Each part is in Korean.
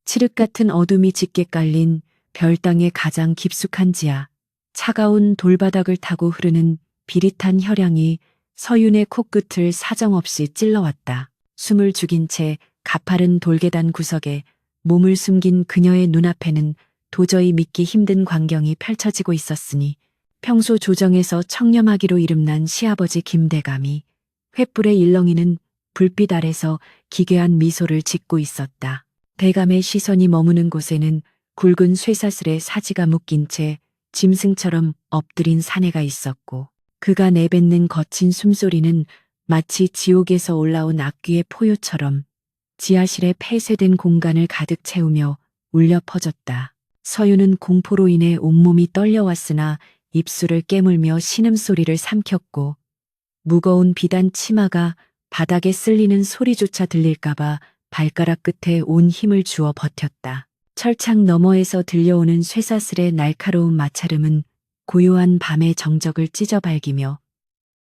칠흑 같은 어둠이 짙게 깔린 별당의 가장 깊숙한 지하, 차가운 돌바닥을 타고 흐르는 비릿한 혈향이 서윤의 코끝을 사정없이 찔러왔다. 숨을 죽인 채 가파른 돌계단 구석에 몸을 숨긴 그녀의 눈앞에는 도저히 믿기 힘든 광경이 펼쳐지고 있었으니 평소 조정에서 청렴하기로 이름난 시아버지 김대감이 횃불에 일렁이는 불빛 아래서 기괴한 미소를 짓고 있었다. 대감의 시선이 머무는 곳에는 굵은 쇠사슬에 사지가 묶인 채 짐승처럼 엎드린 사내가 있었고 그가 내뱉는 거친 숨소리는 마치 지옥에서 올라온 악귀의 포효처럼 지하실의 폐쇄된 공간을 가득 채우며 울려 퍼졌다. 서윤은 공포로 인해 온몸이 떨려왔으나 입술을 깨물며 신음소리를 삼켰고 무거운 비단 치마가 바닥에 쓸리는 소리조차 들릴까봐 발가락 끝에 온 힘을 주어 버텼다. 철창 너머에서 들려오는 쇠사슬의 날카로운 마찰음은 고요한 밤의 정적을 찢어발기며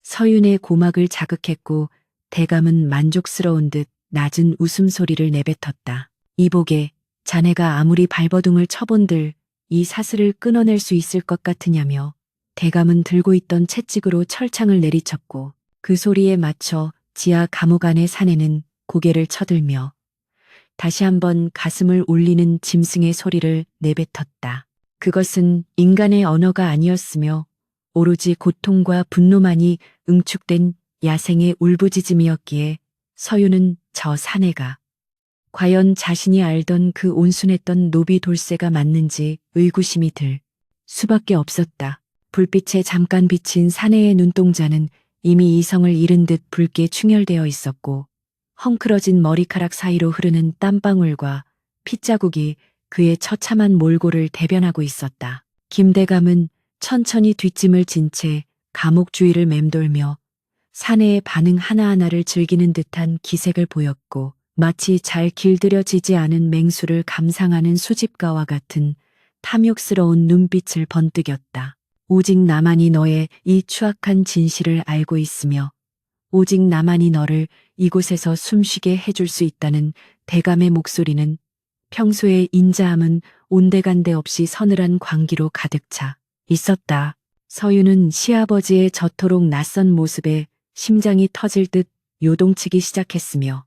서윤의 고막을 자극했고 대감은 만족스러운 듯 낮은 웃음소리를 내뱉었다. 이보게, 자네가 아무리 발버둥을 쳐본들 이 사슬을 끊어낼 수 있을 것 같으냐며 대감은 들고 있던 채찍으로 철창을 내리쳤고 그 소리에 맞춰 지하 감옥 안의 사내는 고개를 쳐들며 다시 한번 가슴을 울리는 짐승의 소리를 내뱉었다. 그것은 인간의 언어가 아니었으며 오로지 고통과 분노만이 응축된 야생의 울부짖음이었기에 서윤은 저 사내가 과연 자신이 알던 그 온순했던 노비 돌쇠가 맞는지 의구심이 들 수밖에 없었다. 불빛에 잠깐 비친 사내의 눈동자는 이미 이성을 잃은 듯 붉게 충혈되어 있었고 헝클어진 머리카락 사이로 흐르는 땀방울과 핏자국이 그의 처참한 몰골을 대변하고 있었다. 김대감은 천천히 뒷짐을 진 채 감옥 주위를 맴돌며 사내의 반응 하나하나를 즐기는 듯한 기색을 보였고 마치 잘 길들여지지 않은 맹수를 감상하는 수집가와 같은 탐욕스러운 눈빛을 번뜩였다. 오직 나만이 너의 이 추악한 진실을 알고 있으며 오직 나만이 너를 이곳에서 숨쉬게 해줄 수 있다는 대감의 목소리는 평소의 인자함은 온데간데 없이 서늘한 광기로 가득 차 있었다. 서윤은 시아버지의 저토록 낯선 모습에 심장이 터질 듯 요동치기 시작했으며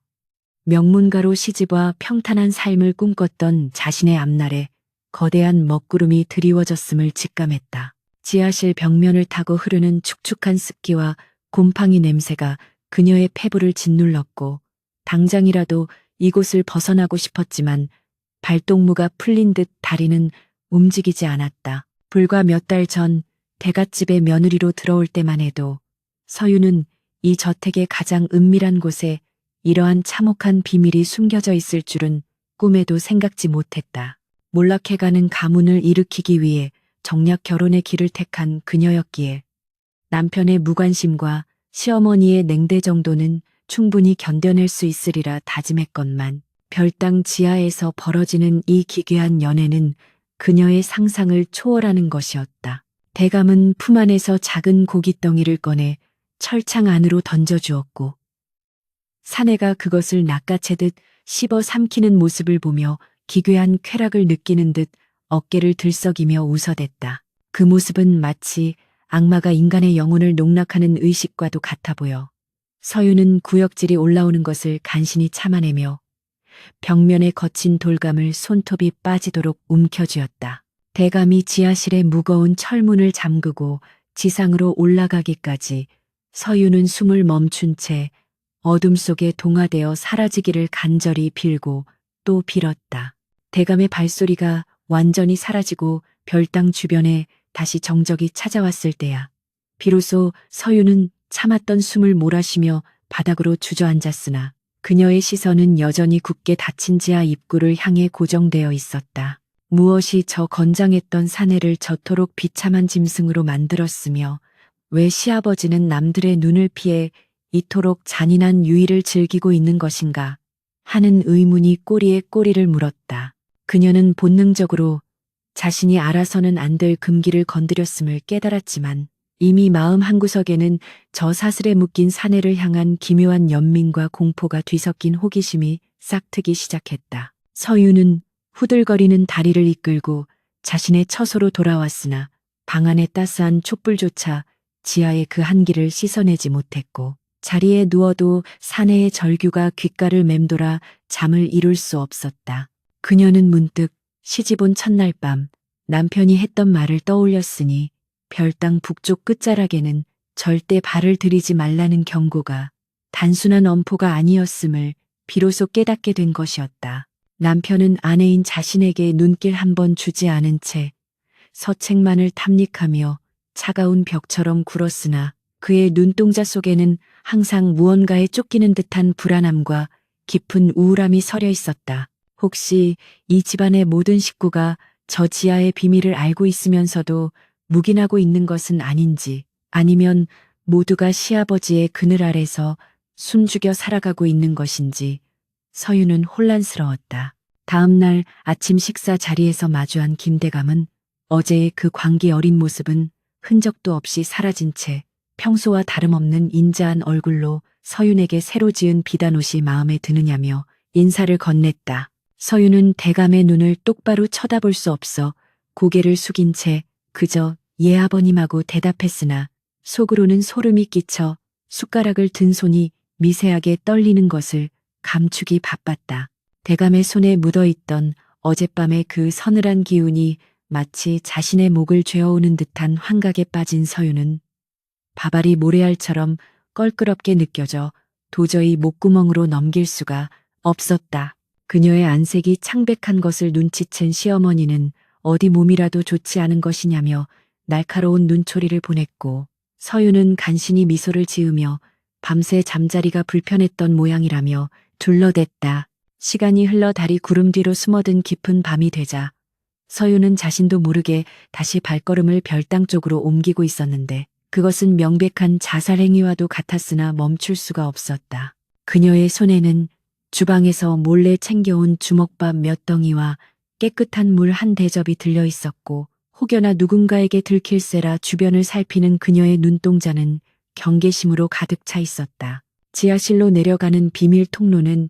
명문가로 시집와 평탄한 삶을 꿈꿨던 자신의 앞날에 거대한 먹구름이 드리워졌음을 직감했다. 지하실 벽면을 타고 흐르는 축축한 습기와 곰팡이 냄새가 그녀의 폐부를 짓눌렀고 당장이라도 이곳을 벗어나고 싶었지만 발동무가 풀린 듯 다리는 움직이지 않았다. 불과 몇 달 전 대갓집에 며느리로 들어올 때만 해도 서윤은 이 저택의 가장 은밀한 곳에 이러한 참혹한 비밀이 숨겨져 있을 줄은 꿈에도 생각지 못했다. 몰락해가는 가문을 일으키기 위해 정략 결혼의 길을 택한 그녀였기에 남편의 무관심과 시어머니의 냉대 정도는 충분히 견뎌낼 수 있으리라 다짐했건만 별당 지하에서 벌어지는 이 기괴한 연애는 그녀의 상상을 초월하는 것이었다. 대감은 품 안에서 작은 고깃덩이를 꺼내 철창 안으로 던져주었고 사내가 그것을 낚아채듯 씹어 삼키는 모습을 보며 기괴한 쾌락을 느끼는 듯 어깨를 들썩이며 웃어댔다. 그 모습은 마치 악마가 인간의 영혼을 농락하는 의식과도 같아 보여 서윤은 구역질이 올라오는 것을 간신히 참아내며 벽면에 거친 돌감을 손톱이 빠지도록 움켜쥐었다. 대감이 지하실의 무거운 철문을 잠그고 지상으로 올라가기까지 서윤은 숨을 멈춘 채 어둠 속에 동화되어 사라지기를 간절히 빌고 또 빌었다. 대감의 발소리가 완전히 사라지고 별당 주변에 다시 정적이 찾아왔을 때야. 비로소 서윤은 참았던 숨을 몰아쉬며 바닥으로 주저앉았으나 그녀의 시선은 여전히 굳게 닫힌 지하 입구를 향해 고정되어 있었다. 무엇이 저 건장했던 사내를 저토록 비참한 짐승으로 만들었으며 왜 시아버지는 남들의 눈을 피해 이토록 잔인한 유의를 즐기고 있는 것인가 하는 의문이 꼬리에 꼬리를 물었다. 그녀는 본능적으로 자신이 알아서는 안 될 금기를 건드렸음을 깨달았지만 이미 마음 한구석에는 저 사슬에 묶인 사내를 향한 기묘한 연민과 공포가 뒤섞인 호기심이 싹트기 시작했다. 서윤은 후들거리는 다리를 이끌고 자신의 처소로 돌아왔으나 방 안의 따스한 촛불조차 지하의 그 한기를 씻어내지 못했고 자리에 누워도 사내의 절규가 귓가를 맴돌아 잠을 이룰 수 없었다. 그녀는 문득 시집 온 첫날 밤 남편이 했던 말을 떠올렸으니 별당 북쪽 끝자락에는 절대 발을 들이지 말라는 경고가 단순한 엄포가 아니었음을 비로소 깨닫게 된 것이었다. 남편은 아내인 자신에게 눈길 한 번 주지 않은 채 서책만을 탐닉하며 차가운 벽처럼 굴었으나 그의 눈동자 속에는 항상 무언가에 쫓기는 듯한 불안함과 깊은 우울함이 서려 있었다. 혹시 이 집안의 모든 식구가 저 지하의 비밀을 알고 있으면서도 묵인하고 있는 것은 아닌지, 아니면 모두가 시아버지의 그늘 아래서 숨죽여 살아가고 있는 것인지 서유는 혼란스러웠다. 다음 날 아침 식사 자리에서 마주한 김대감은 어제의 그 광기 어린 모습은 흔적도 없이 사라진 채 평소와 다름없는 인자한 얼굴로 서윤에게 새로 지은 비단옷이 마음에 드느냐며 인사를 건넸다. 서윤은 대감의 눈을 똑바로 쳐다볼 수 없어 고개를 숙인 채 그저 예 아버님하고 대답했으나 속으로는 소름이 끼쳐 숟가락을 든 손이 미세하게 떨리는 것을 감추기 바빴다. 대감의 손에 묻어있던 어젯밤의 그 서늘한 기운이 마치 자신의 목을 죄어오는 듯한 환각에 빠진 서윤은 밥알이 모래알처럼 껄끄럽게 느껴져 도저히 목구멍으로 넘길 수가 없었다. 그녀의 안색이 창백한 것을 눈치챈 시어머니는 어디 몸이라도 좋지 않은 것이냐며 날카로운 눈초리를 보냈고 서윤은 간신히 미소를 지으며 밤새 잠자리가 불편했던 모양이라며 둘러댔다. 시간이 흘러 달이 구름 뒤로 숨어든 깊은 밤이 되자 서윤은 자신도 모르게 다시 발걸음을 별당 쪽으로 옮기고 있었는데 그것은 명백한 자살 행위와도 같았으나 멈출 수가 없었다. 그녀의 손에는 주방에서 몰래 챙겨온 주먹밥 몇 덩이와 깨끗한 물 한 대접이 들려 있었고 혹여나 누군가에게 들킬세라 주변을 살피는 그녀의 눈동자는 경계심으로 가득 차 있었다. 지하실로 내려가는 비밀 통로는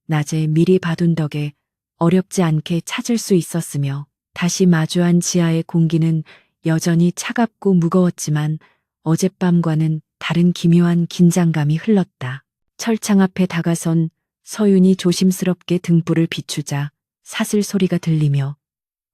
낮에 미리 봐둔 덕에 어렵지 않게 찾을 수 있었으며 다시 마주한 지하의 공기는 여전히 차갑고 무거웠지만 어젯밤과는 다른 기묘한 긴장감이 흘렀다. 철창 앞에 다가선 서윤이 조심스럽게 등불을 비추자 사슬 소리가 들리며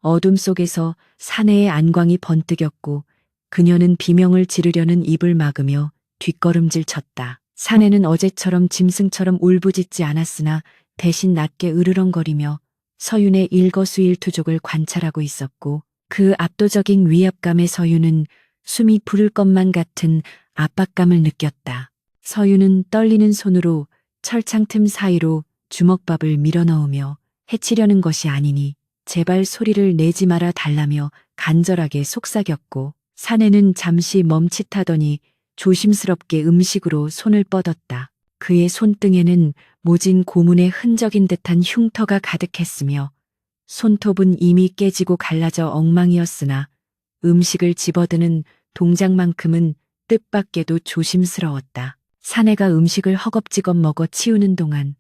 어둠 속에서 사내의 안광이 번뜩였고 그녀는 비명을 지르려는 입을 막으며 뒷걸음질 쳤다. 사내는 어제처럼 짐승처럼 울부짖지 않았으나 대신 낮게 으르렁거리며 서윤의 일거수일투족을 관찰하고 있었고 그 압도적인 위압감에 서윤은 숨이 부를 것만 같은 압박감을 느꼈다. 서윤은 떨리는 손으로 철창 틈 사이로 주먹밥을 밀어넣으며 해치려는 것이 아니니 제발 소리를 내지 말아 달라며 간절하게 속삭였고 사내는 잠시 멈칫하더니 조심스럽게 음식으로 손을 뻗었다. 그의 손등에는 모진 고문의 흔적인 듯한 흉터가 가득했으며 손톱은 이미 깨지고 갈라져 엉망이었으나 음식을 집어드는 동작만큼은 뜻밖에도 조심스러웠다. 사내가 음식을 허겁지겁 먹어 치우는 동안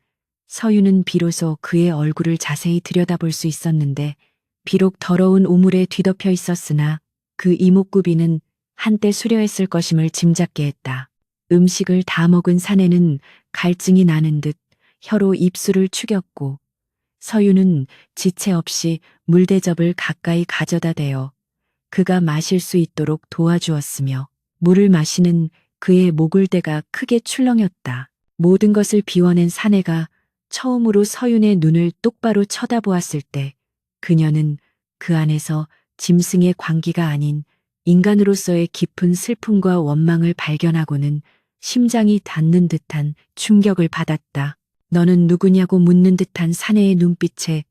서윤은 비로소 그의 얼굴을 자세히 들여다볼 수 있었는데 비록 더러운 오물에 뒤덮여 있었으나 그 이목구비는 한때 수려했을 것임을 짐작게 했다. 음식을 다 먹은 사내는 갈증이 나는 듯 혀로 입술을 축였고 서윤은 지체 없이 물대접을 가까이 가져다 대어 그가 마실 수 있도록 도와주었으며 물을 마시는 그의 목울대가 크게 출렁였다. 모든 것을 비워낸 사내가 처음으로 서윤의 눈을 똑바로 쳐다보았을 때 그녀는 그 안에서 짐승의 광기가 아닌 인간으로서의 깊은 슬픔과 원망을 발견하고는 심장이 닿는 듯한 충격을 받았다. 너는 누구냐고 묻는 듯한 사내의 눈빛에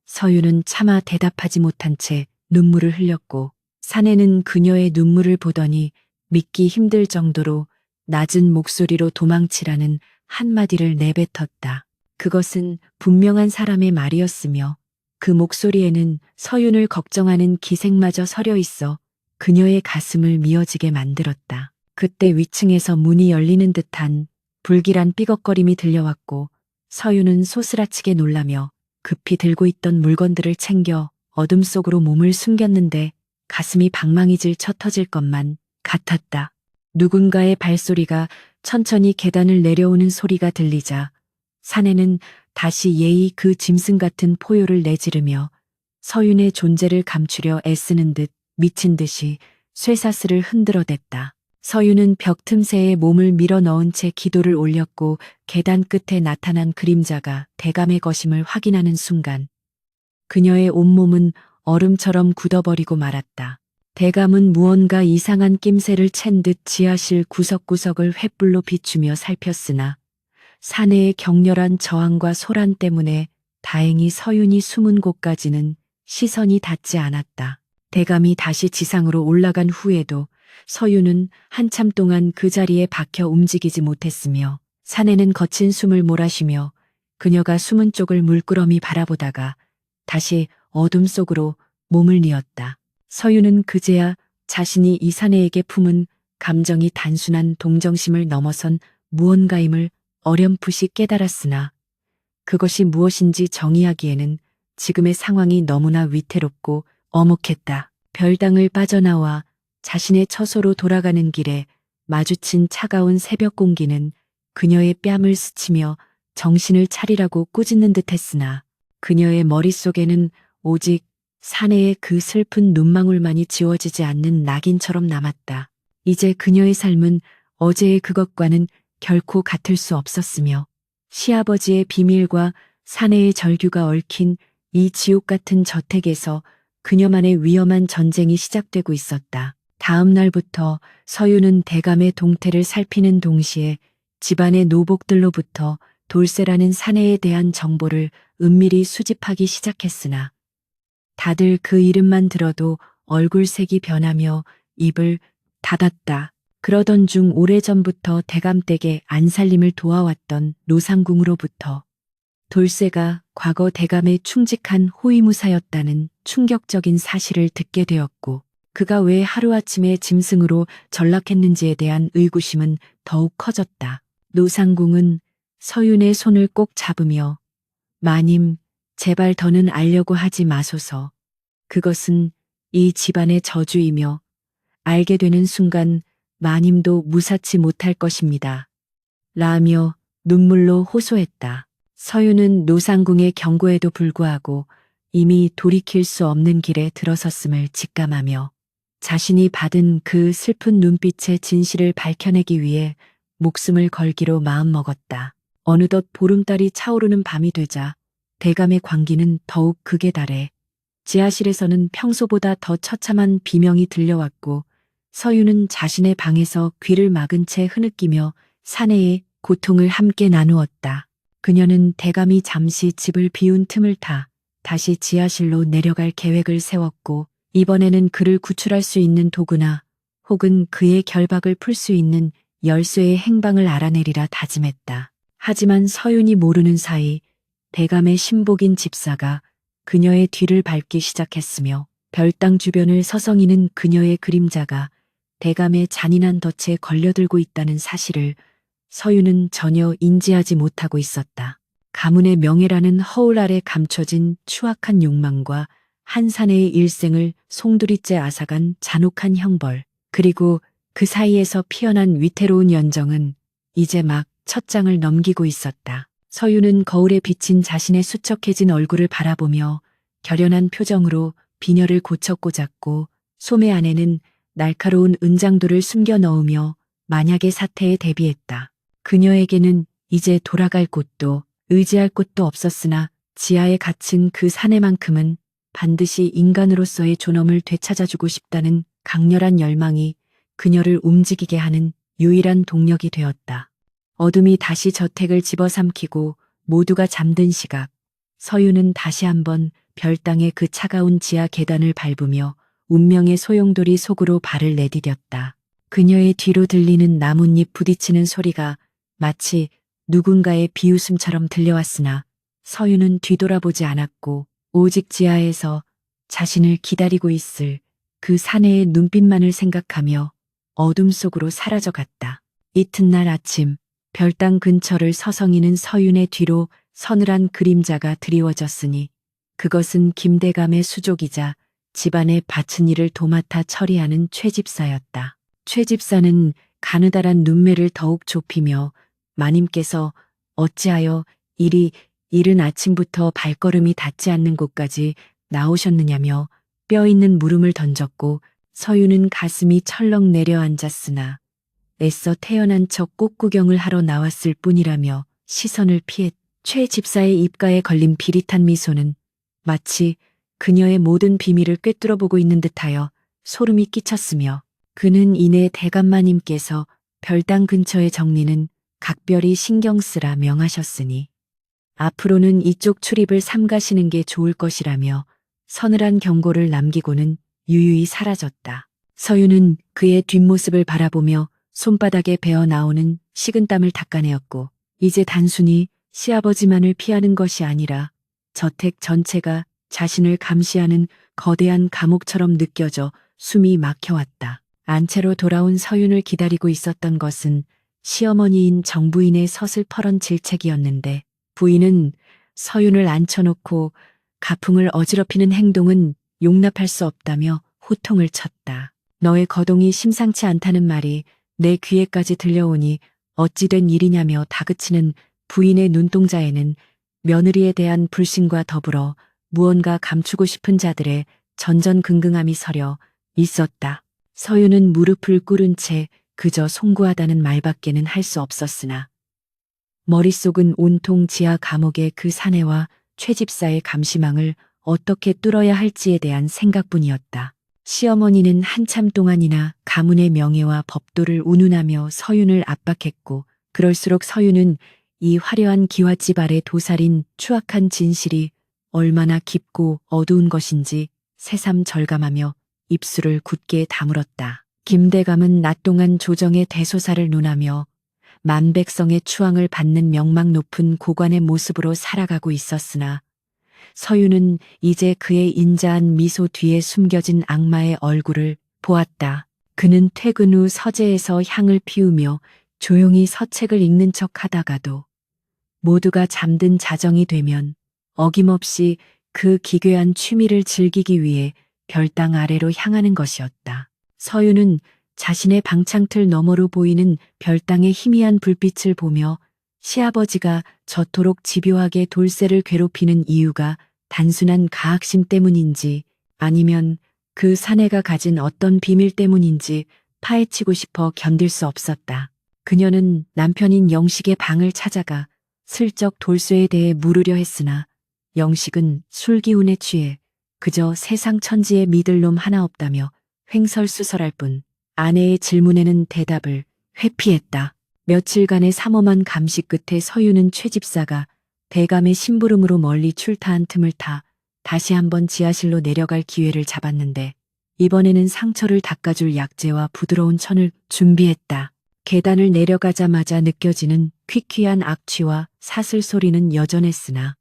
서윤은 차마 대답하지 못한 채 눈물을 흘렸고 사내는 그녀의 눈물을 보더니 믿기 힘들 정도로 낮은 목소리로 도망치라는 한마디를 내뱉었다. 그것은 분명한 사람의 말이었으며 그 목소리에는 서윤을 걱정하는 기색마저 서려 있어 그녀의 가슴을 미어지게 만들었다. 그때 위층에서 문이 열리는 듯한 불길한 삐걱거림이 들려왔고 서윤은 소스라치게 놀라며 급히 들고 있던 물건들을 챙겨 어둠 속으로 몸을 숨겼는데 가슴이 방망이질 쳐터질 것만 같았다. 누군가의 발소리가 천천히 계단을 내려오는 소리가 들리자 사내는 다시 예의 그 짐승 같은 포효를 내지르며 서윤의 존재를 감추려 애쓰는 듯 미친 듯이 쇠사슬을 흔들어댔다. 서윤은 벽 틈새에 몸을 밀어 넣은 채 기도를 올렸고 계단 끝에 나타난 그림자가 대감의 것임을 확인하는 순간 그녀의 온몸은 얼음처럼 굳어버리고 말았다. 대감은 무언가 이상한 낌새를 챈 듯 지하실 구석구석을 횃불로 비추며 살폈으나 사내의 격렬한 저항과 소란 때문에 다행히 서윤이 숨은 곳까지는 시선이 닿지 않았다. 대감이 다시 지상으로 올라간 후에도 서윤은 한참 동안 그 자리에 박혀 움직이지 못했으며 사내는 거친 숨을 몰아쉬며 그녀가 숨은 쪽을 물끄러미 바라보다가 다시 어둠 속으로 몸을 뉘었다. 서윤은 그제야 자신이 이 사내에게 품은 감정이 단순한 동정심을 넘어선 무언가임을 어렴풋이 깨달았으나 그것이 무엇인지 정의하기에는 지금의 상황이 너무나 위태롭고 엄혹했다. 별당을 빠져나와 자신의 처소로 돌아가는 길에 마주친 차가운 새벽 공기는 그녀의 뺨을 스치며 정신을 차리라고 꾸짖는 듯했으나 그녀의 머릿속에는 오직 사내의 그 슬픈 눈망울만이 지워지지 않는 낙인처럼 남았다. 이제 그녀의 삶은 어제의 그것과는 결코 같을 수 없었으며 시아버지의 비밀과 사내의 절규가 얽힌 이 지옥 같은 저택에서 그녀만의 위험한 전쟁이 시작되고 있었다. 다음 날부터 서윤은 대감의 동태를 살피는 동시에 집안의 노복들로부터 돌쇠라는 사내에 대한 정보를 은밀히 수집하기 시작했으나 다들 그 이름만 들어도 얼굴색이 변하며 입을 닫았다. 그러던 중 오래전부터 대감댁의 안살림을 도와왔던 노상궁으로부터 돌쇠가 과거 대감의 충직한 호위무사였다는 충격적인 사실을 듣게 되었고 그가 왜 하루아침에 짐승으로 전락했는지에 대한 의구심은 더욱 커졌다. 노상궁은 서윤의 손을 꼭 잡으며 마님, 제발 더는 알려고 하지 마소서. 그것은 이 집안의 저주이며 알게 되는 순간 마님도 무사치 못할 것입니다. 라며 눈물로 호소했다. 서윤은 노상궁의 경고에도 불구하고 이미 돌이킬 수 없는 길에 들어섰음을 직감하며 자신이 받은 그 슬픈 눈빛의 진실을 밝혀내기 위해 목숨을 걸기로 마음먹었다. 어느덧 보름달이 차오르는 밤이 되자 대감의 광기는 더욱 극에 달해 지하실에서는 평소보다 더 처참한 비명이 들려왔고 서윤은 자신의 방에서 귀를 막은 채 흐느끼며 사내의 고통을 함께 나누었다. 그녀는 대감이 잠시 집을 비운 틈을 타 다시 지하실로 내려갈 계획을 세웠고 이번에는 그를 구출할 수 있는 도구나 혹은 그의 결박을 풀 수 있는 열쇠의 행방을 알아내리라 다짐했다. 하지만 서윤이 모르는 사이 대감의 신복인 집사가 그녀의 뒤를 밟기 시작했으며 별당 주변을 서성이는 그녀의 그림자가 대감의 잔인한 덫에 걸려들고 있다는 사실을 서윤은 전혀 인지하지 못하고 있었다. 가문의 명예라는 허울 아래 감춰진 추악한 욕망과 한 사내의 일생을 송두리째 앗아간 잔혹한 형벌, 그리고 그 사이에서 피어난 위태로운 연정은 이제 막 첫 장을 넘기고 있었다. 서윤은 거울에 비친 자신의 수척해진 얼굴을 바라보며 결연한 표정으로 비녀를 고쳐 꽂았고 소매 안에는 날카로운 은장도를 숨겨 넣으며 만약의 사태에 대비했다. 그녀에게는 이제 돌아갈 곳도 의지할 곳도 없었으나 지하에 갇힌 그 사내만큼은 반드시 인간으로서의 존엄을 되찾아주고 싶다는 강렬한 열망이 그녀를 움직이게 하는 유일한 동력이 되었다. 어둠이 다시 저택을 집어삼키고 모두가 잠든 시각, 서윤은 다시 한번 별당의 그 차가운 지하 계단을 밟으며 운명의 소용돌이 속으로 발을 내디뎠다. 그녀의 뒤로 들리는 나뭇잎 부딪히는 소리가 마치 누군가의 비웃음처럼 들려왔으나 서윤은 뒤돌아보지 않았고 오직 지하에서 자신을 기다리고 있을 그 사내의 눈빛만을 생각하며 어둠 속으로 사라져갔다. 이튿날 아침 별당 근처를 서성이는 서윤의 뒤로 서늘한 그림자가 드리워졌으니 그것은 김대감의 수족이자 집안의 바친 일을 도맡아 처리하는 최집사였다. 최집사는 가느다란 눈매를 더욱 좁히며 마님께서 어찌하여 이른 아침부터 발걸음이 닿지 않는 곳까지 나오셨느냐며 뼈 있는 물음을 던졌고 서유는 가슴이 철렁 내려앉았으나 애써 태어난 척 꽃구경을 하러 나왔을 뿐이라며 시선을 피했. 최 집사의 입가에 걸린 비릿한 미소는 마치 그녀의 모든 비밀을 꿰뚫어보고 있는 듯하여 소름이 끼쳤으며 그는 이내 대감마님께서 별당 근처의 정리는 각별히 신경 쓰라 명하셨으니 앞으로는 이쪽 출입을 삼가시는 게 좋을 것이라며 서늘한 경고를 남기고는 유유히 사라졌다. 서유는 그의 뒷모습을 바라보며 손바닥에 배어 나오는 식은땀을 닦아내었고 이제 단순히 시아버지만을 피하는 것이 아니라 저택 전체가 자신을 감시하는 거대한 감옥처럼 느껴져 숨이 막혀왔다. 안채로 돌아온 서윤을 기다리고 있었던 것은 시어머니인 정부인의 서슬퍼런 질책이었는데 부인은 서윤을 앉혀놓고 가풍을 어지럽히는 행동은 용납할 수 없다며 호통을 쳤다. 너의 거동이 심상치 않다는 말이 내 귀에까지 들려오니 어찌 된 일이냐며 다그치는 부인의 눈동자에는 며느리에 대한 불신과 더불어 무언가 감추고 싶은 자들의 전전긍긍함이 서려 있었다. 서유는 무릎을 꿇은 채 그저 송구하다는 말밖에는 할 수 없었으나 머릿속은 온통 지하 감옥의 그 사내와 최집사의 감시망을 어떻게 뚫어야 할지에 대한 생각뿐이었다. 시어머니는 한참 동안이나 가문의 명예와 법도를 운운하며 서윤을 압박했고 그럴수록 서윤은 이 화려한 기와집 아래 도사린 추악한 진실이 얼마나 깊고 어두운 것인지 새삼 절감하며 입술을 굳게 다물었다. 김대감은 낮 동안 조정의 대소사를 논하며 만백성의 추앙을 받는 명망 높은 고관의 모습으로 살아가고 있었으나 서유는 이제 그의 인자한 미소 뒤에 숨겨진 악마의 얼굴을 보았다. 그는 퇴근 후 서재에서 향을 피우며 조용히 서책을 읽는 척 하다가도 모두가 잠든 자정이 되면 어김없이 그 기괴한 취미를 즐기기 위해 별당 아래로 향하는 것이었다. 서유는 자신의 방창틀 너머로 보이는 별당의 희미한 불빛을 보며 시아버지가 저토록 집요하게 돌쇠를 괴롭히는 이유가 단순한 가학심 때문인지 아니면 그 사내가 가진 어떤 비밀 때문인지 파헤치고 싶어 견딜 수 없었다. 그녀는 남편인 영식의 방을 찾아가 슬쩍 돌쇠에 대해 물으려 했으나 영식은 술 기운에 취해 그저 세상 천지에 믿을 놈 하나 없다며 횡설수설할 뿐 아내의 질문에는 대답을 회피했다. 며칠간의 삼엄한 감시 끝에 서유는 최집사가 대감의 심부름으로 멀리 출타한 틈을 타 다시 한번 지하실로 내려갈 기회를 잡았는데 이번에는 상처를 닦아줄 약재와 부드러운 천을 준비했다. 계단을 내려가자마자 느껴지는 퀴퀴한 악취와 사슬 소리는 여전했으나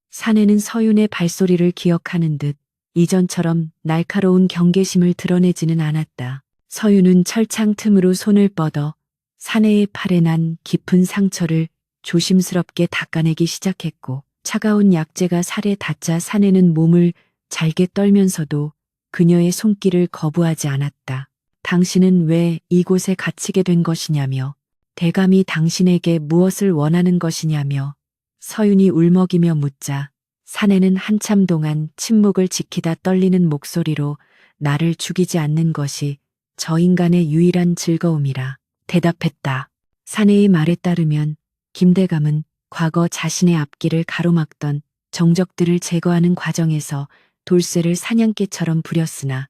사내는 서윤의 발소리를 기억하는 듯 이전처럼 날카로운 경계심을 드러내지는 않았다. 서윤은 철창 틈으로 손을 뻗어 사내의 팔에 난 깊은 상처를 조심스럽게 닦아내기 시작했고 차가운 약재가 살에 닿자 사내는 몸을 잘게 떨면서도 그녀의 손길을 거부하지 않았다. 당신은 왜 이곳에 갇히게 된 것이냐며 대감이 당신에게 무엇을 원하는 것이냐며 서윤이 울먹이며 묻자 사내는 한참 동안 침묵을 지키다 떨리는 목소리로 나를 죽이지 않는 것이 저 인간의 유일한 즐거움이라 대답했다. 사내의 말에 따르면 김대감은 과거 자신의 앞길을 가로막던 정적들을 제거하는 과정에서 돌쇠를 사냥개처럼 부렸으나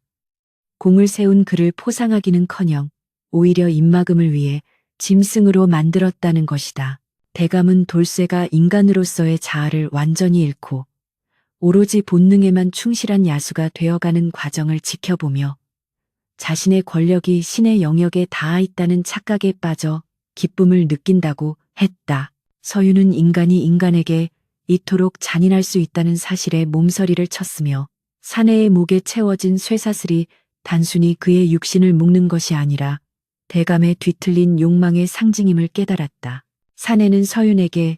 공을 세운 그를 포상하기는커녕 오히려 입막음을 위해 짐승으로 만들었다는 것이다. 대감은 돌쇠가 인간으로서의 자아를 완전히 잃고 오로지 본능에만 충실한 야수가 되어가는 과정을 지켜보며 자신의 권력이 신의 영역에 닿아 있다는 착각에 빠져 기쁨을 느낀다고 했다. 서유는 인간이 인간에게 이토록 잔인할 수 있다는 사실에 몸서리를 쳤으며 사내의 목에 채워진 쇠사슬이 단순히 그의 육신을 묶는 것이 아니라 대감의 뒤틀린 욕망의 상징임을 깨달았다. 사내는 서윤에게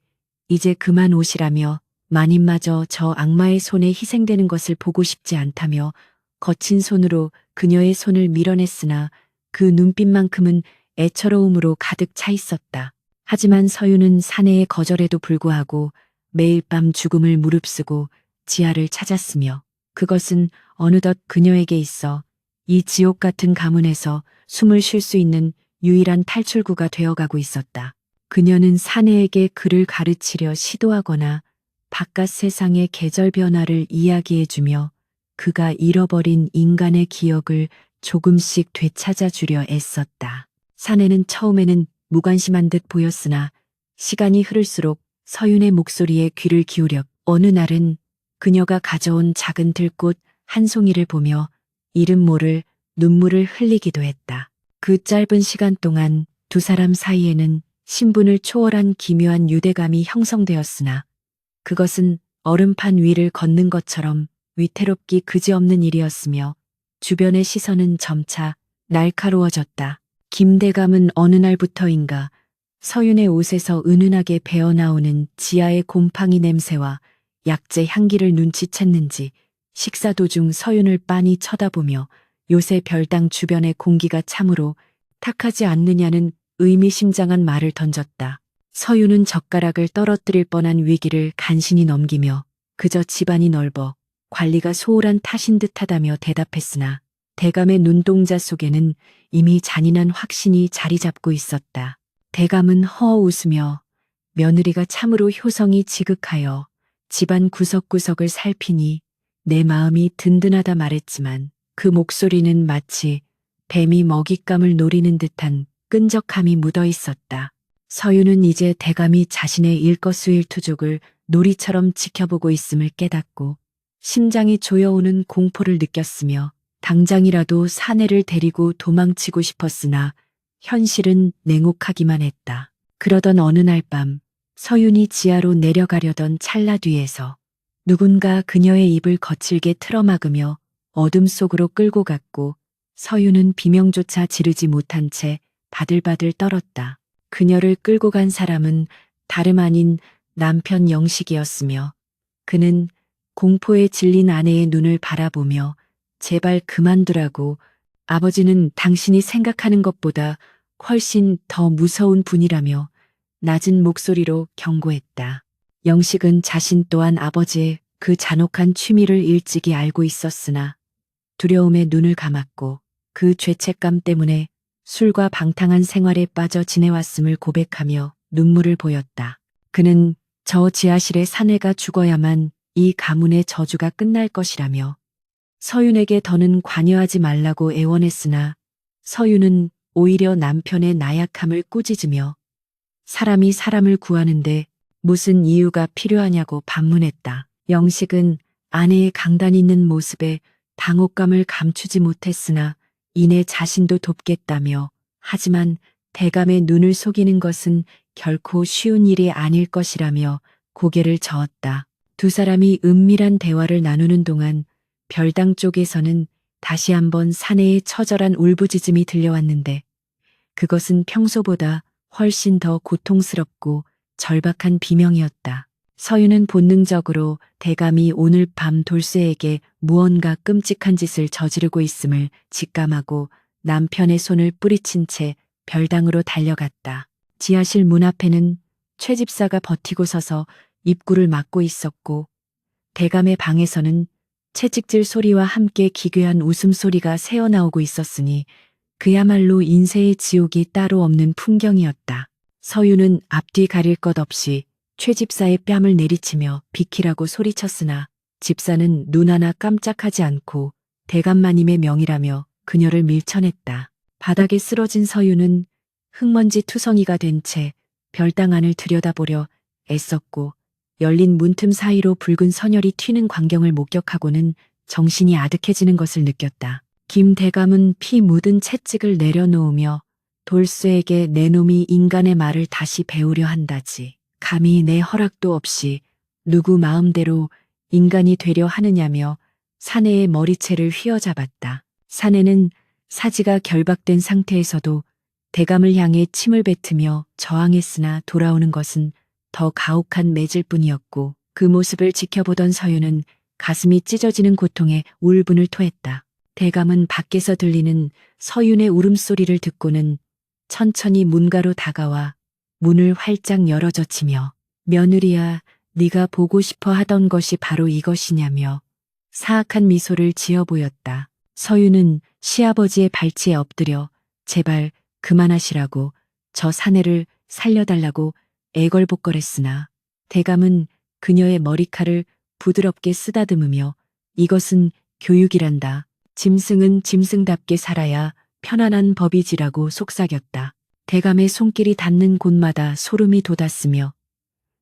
이제 그만 오시라며 마님마저 저 악마의 손에 희생되는 것을 보고 싶지 않다며 거친 손으로 그녀의 손을 밀어냈으나 그 눈빛만큼은 애처로움으로 가득 차 있었다. 하지만 서유는 사내의 거절에도 불구하고 매일 밤 죽음을 무릅쓰고 지아를 찾았으며 그것은 어느덧 그녀에게 있어 이 지옥 같은 가문에서 숨을 쉴 수 있는 유일한 탈출구가 되어가고 있었다. 그녀는 사내에게 글을 가르치려 시도하거나 바깥 세상의 계절 변화를 이야기해주며 그가 잃어버린 인간의 기억을 조금씩 되찾아주려 애썼다. 사내는 처음에는 무관심한 듯 보였으나 시간이 흐를수록 서윤의 목소리에 귀를 기울여 어느 날은 그녀가 가져온 작은 들꽃 한 송이를 보며 이름 모를 눈물을 흘리기도 했다. 그 짧은 시간 동안 두 사람 사이에는 신분을 초월한 기묘한 유대감이 형성되었으나 그것은 얼음판 위를 걷는 것처럼 위태롭기 그지없는 일이었으며 주변의 시선은 점차 날카로워졌다. 김대감은 어느 날부터인가 서윤의 옷에서 은은하게 배어나오는 지아의 곰팡이 냄새와 약재 향기를 눈치챘는지 식사 도중 서윤을 빤히 쳐다보며 요새 별당 주변의 공기가 참으로 탁하지 않느냐는 의미심장한 말을 던졌다. 서윤은 젓가락을 떨어뜨릴 뻔한 위기를 간신히 넘기며 그저 집안이 넓어 관리가 소홀한 탓인 듯하다며 대답했으나 대감의 눈동자 속에는 이미 잔인한 확신이 자리 잡고 있었다. 대감은 허 웃으며 며느리가 참으로 효성이 지극하여 집안 구석구석을 살피니 내 마음이 든든하다 말했지만 그 목소리는 마치 뱀이 먹잇감을 노리는 듯한 끈적함이 묻어 있었다. 서윤은 이제 대감이 자신의 일거수일투족을 놀이처럼 지켜보고 있음을 깨닫고 심장이 조여오는 공포를 느꼈으며 당장이라도 사내를 데리고 도망치고 싶었으나 현실은 냉혹하기만 했다. 그러던 어느 날 밤 서윤이 지하로 내려가려던 찰나 뒤에서 누군가 그녀의 입을 거칠게 틀어막으며 어둠 속으로 끌고 갔고 서윤은 비명조차 지르지 못한 채 바들바들 떨었다. 그녀를 끌고 간 사람은 다름 아닌 남편 영식이었으며 그는 공포에 질린 아내의 눈을 바라보며 제발 그만두라고 아버지는 당신이 생각하는 것보다 훨씬 더 무서운 분이라며 낮은 목소리로 경고했다. 영식은 자신 또한 아버지의 그 잔혹한 취미를 일찍이 알고 있었으나 두려움에 눈을 감았고 그 죄책감 때문에 술과 방탕한 생활에 빠져 지내왔음을 고백하며 눈물을 보였다. 그는 저 지하실의 사내가 죽어야만 이 가문의 저주가 끝날 것이라며 서윤에게 더는 관여하지 말라고 애원했으나 서윤은 오히려 남편의 나약함을 꾸짖으며 사람이 사람을 구하는데 무슨 이유가 필요하냐고 반문했다. 영식은 아내의 강단 있는 모습에 당혹감을 감추지 못했으나 이내 자신도 돕겠다며 하지만 대감의 눈을 속이는 것은 결코 쉬운 일이 아닐 것이라며 고개를 저었다. 두 사람이 은밀한 대화를 나누는 동안 별당 쪽에서는 다시 한번 사내의 처절한 울부짖음이 들려왔는데 그것은 평소보다 훨씬 더 고통스럽고 절박한 비명이었다. 서윤은 본능적으로 대감이 오늘 밤 돌쇠에게 무언가 끔찍한 짓을 저지르고 있음을 직감하고 남편의 손을 뿌리친 채 별당으로 달려갔다. 지하실 문 앞에는 최 집사가 버티고 서서 입구를 막고 있었고 대감의 방에서는 채찍질 소리와 함께 기괴한 웃음소리가 새어나오고 있었으니 그야말로 인세의 지옥이 따로 없는 풍경이었다. 서윤은 앞뒤 가릴 것 없이 최 집사의 뺨을 내리치며 비키라고 소리쳤으나 집사는 눈 하나 깜짝하지 않고 대감마님의 명이라며 그녀를 밀쳐냈다. 바닥에 쓰러진 서윤은 흙먼지 투성이가 된 채 별당 안을 들여다보려 애썼고 열린 문틈 사이로 붉은 선혈이 튀는 광경을 목격하고는 정신이 아득해지는 것을 느꼈다. 김 대감은 피 묻은 채찍을 내려놓으며 돌쇠에게 내 놈이 인간의 말을 다시 배우려 한다지. 감히 내 허락도 없이 누구 마음대로 인간이 되려 하느냐며 사내의 머리채를 휘어잡았다. 사내는 사지가 결박된 상태에서도 대감을 향해 침을 뱉으며 저항했으나 돌아오는 것은 더 가혹한 매질 뿐이었고 그 모습을 지켜보던 서윤은 가슴이 찢어지는 고통에 울분을 토했다. 대감은 밖에서 들리는 서윤의 울음소리를 듣고는 천천히 문가로 다가와 문을 활짝 열어젖히며 며느리야, 네가 보고 싶어 하던 것이 바로 이것이냐며 사악한 미소를 지어 보였다. 서윤은 시아버지의 발치에 엎드려 제발 그만하시라고 저 사내를 살려달라고 애걸복걸했으나 대감은 그녀의 머리칼을 부드럽게 쓰다듬으며 이것은 교육이란다. 짐승은 짐승답게 살아야 편안한 법이지라고 속삭였다. 대감의 손길이 닿는 곳마다 소름이 돋았으며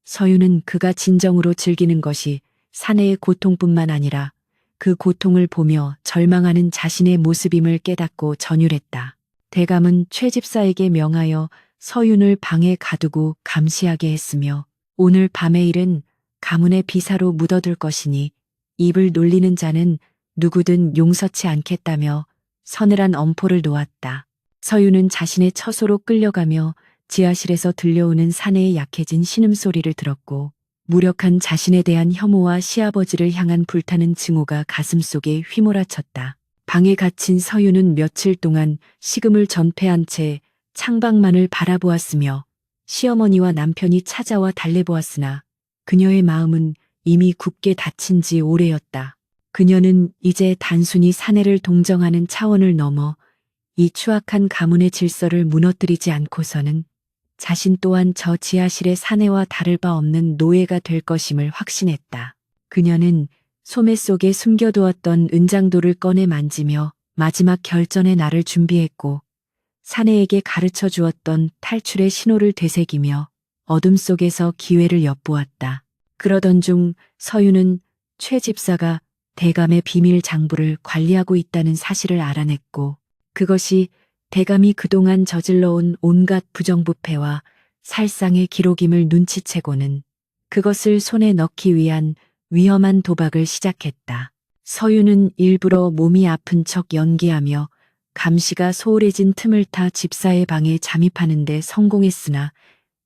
서윤은 그가 진정으로 즐기는 것이 사내의 고통뿐만 아니라 그 고통을 보며 절망하는 자신의 모습임을 깨닫고 전율했다. 대감은 최 집사에게 명하여 서윤을 방에 가두고 감시하게 했으며 오늘 밤의 일은 가문의 비사로 묻어둘 것이니 입을 놀리는 자는 누구든 용서치 않겠다며 서늘한 엄포를 놓았다. 서윤은 자신의 처소로 끌려가며 지하실에서 들려오는 사내의 약해진 신음소리를 들었고 무력한 자신에 대한 혐오와 시아버지를 향한 불타는 증오가 가슴속에 휘몰아쳤다. 방에 갇힌 서윤은 며칠 동안 식음을 전폐한 채 창밖만을 바라보았으며 시어머니와 남편이 찾아와 달래보았으나 그녀의 마음은 이미 굳게 닫힌 지 오래였다. 그녀는 이제 단순히 사내를 동정하는 차원을 넘어 이 추악한 가문의 질서를 무너뜨리지 않고서는 자신 또한 저 지하실의 사내와 다를 바 없는 노예가 될 것임을 확신했다. 그녀는 소매 속에 숨겨두었던 은장도를 꺼내 만지며 마지막 결전의 날을 준비했고 사내에게 가르쳐 주었던 탈출의 신호를 되새기며 어둠 속에서 기회를 엿보았다. 그러던 중 서윤은 최 집사가 대감의 비밀 장부를 관리하고 있다는 사실을 알아냈고 그것이 대감이 그동안 저질러온 온갖 부정부패와 살상의 기록임을 눈치채고는 그것을 손에 넣기 위한 위험한 도박을 시작했다. 서윤은 일부러 몸이 아픈 척 연기하며 감시가 소홀해진 틈을 타 집사의 방에 잠입하는 데 성공했으나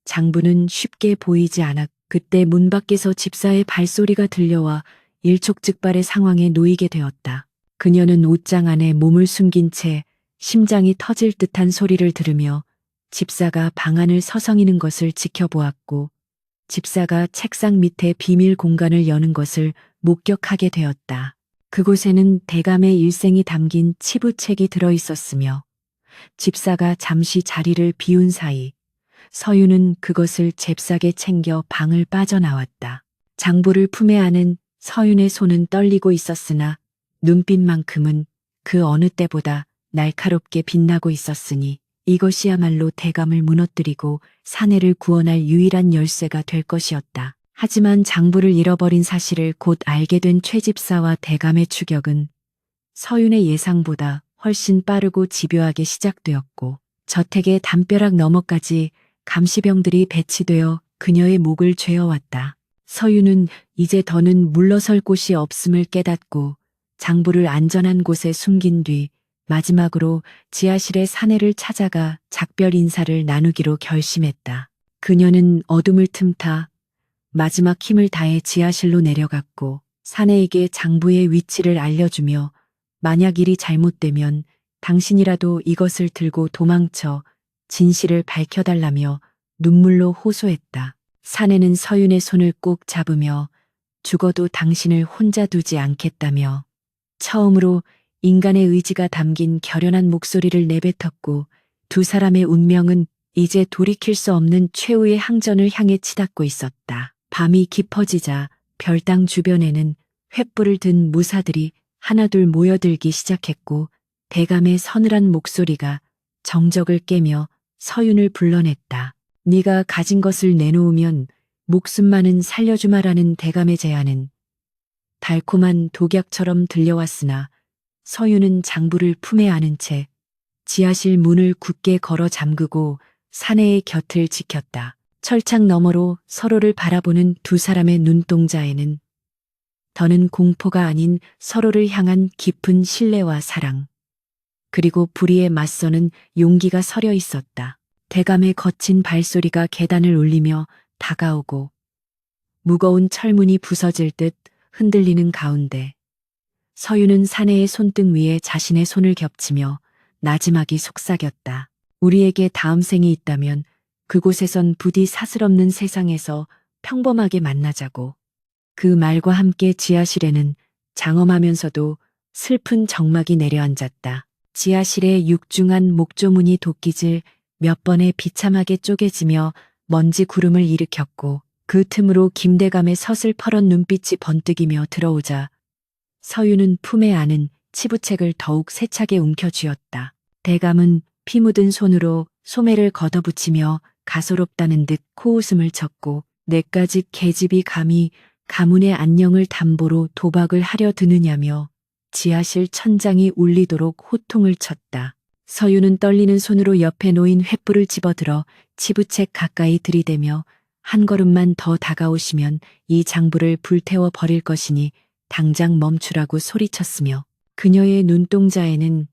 장부는 쉽게 보이지 않았고 그때 문 밖에서 집사의 발소리가 들려와 일촉즉발의 상황에 놓이게 되었다. 그녀는 옷장 안에 몸을 숨긴 채 심장이 터질 듯한 소리를 들으며 집사가 방 안을 서성이는 것을 지켜보았고 집사가 책상 밑에 비밀 공간을 여는 것을 목격하게 되었다. 그곳에는 대감의 일생이 담긴 치부책이 들어 있었으며 집사가 잠시 자리를 비운 사이 서윤은 그것을 잽싸게 챙겨 방을 빠져나왔다. 장부를 품에 안은 서윤의 손은 떨리고 있었으나 눈빛만큼은 그 어느 때보다 날카롭게 빛나고 있었으니 이것이야말로 대감을 무너뜨리고 사내를 구원할 유일한 열쇠가 될 것이었다. 하지만 장부를 잃어버린 사실을 곧 알게 된 최 집사와 대감의 추격은 서윤의 예상보다 훨씬 빠르고 집요하게 시작되었고 저택의 담벼락 너머까지 감시병들이 배치되어 그녀의 목을 죄어왔다. 서윤은 이제 더는 물러설 곳이 없음을 깨닫고 장부를 안전한 곳에 숨긴 뒤 마지막으로 지하실의 사내를 찾아가 작별 인사를 나누기로 결심했다. 그녀는 어둠을 틈타 마지막 힘을 다해 지하실로 내려갔고 사내에게 장부의 위치를 알려주며 만약 일이 잘못되면 당신이라도 이것을 들고 도망쳐 진실을 밝혀달라며 눈물로 호소했다. 사내는 서윤의 손을 꼭 잡으며 죽어도 당신을 혼자 두지 않겠다며 처음으로 인간의 의지가 담긴 결연한 목소리를 내뱉었고 두 사람의 운명은 이제 돌이킬 수 없는 최후의 항전을 향해 치닫고 있었다. 밤이 깊어지자 별당 주변에는 횃불을 든 무사들이 하나둘 모여들기 시작했고 대감의 서늘한 목소리가 정적을 깨며 서윤을 불러냈다. 네가 가진 것을 내놓으면 목숨만은 살려주마라는 대감의 제안은 달콤한 독약처럼 들려왔으나 서윤은 장부를 품에 안은 채 지하실 문을 굳게 걸어 잠그고 사내의 곁을 지켰다. 철창 너머로 서로를 바라보는 두 사람의 눈동자에는 더는 공포가 아닌 서로를 향한 깊은 신뢰와 사랑, 그리고 불의에 맞서는 용기가 서려 있었다. 대감의 거친 발소리가 계단을 울리며 다가오고 무거운 철문이 부서질 듯 흔들리는 가운데 서유는 사내의 손등 위에 자신의 손을 겹치며 나지막이 속삭였다. 우리에게 다음 생이 있다면 그곳에선 부디 사슬없는 세상에서 평범하게 만나자고. 그 말과 함께 지하실에는 장엄하면서도 슬픈 정막이 내려앉았다. 지하실의 육중한 목조문이 도끼질 몇 번에 비참하게 쪼개지며 먼지 구름을 일으켰고 그 틈으로 김대감의 서슬퍼런 눈빛이 번뜩이며 들어오자 서유는 품에 안은 치부책을 더욱 세차게 움켜쥐었다. 대감은 피 묻은 손으로 소매를 걷어붙이며 가소롭다는 듯 코웃음을 쳤고 내까지 계집이 감히 가문의 안녕을 담보로 도박을 하려 드느냐며 지하실 천장이 울리도록 호통을 쳤다. 서유는 떨리는 손으로 옆에 놓인 횃불을 집어들어 치부책 가까이 들이대며 한 걸음만 더 다가오시면 이 장부를 불태워 버릴 것이니 당장 멈추라고 소리쳤으며 그녀의 눈동자에는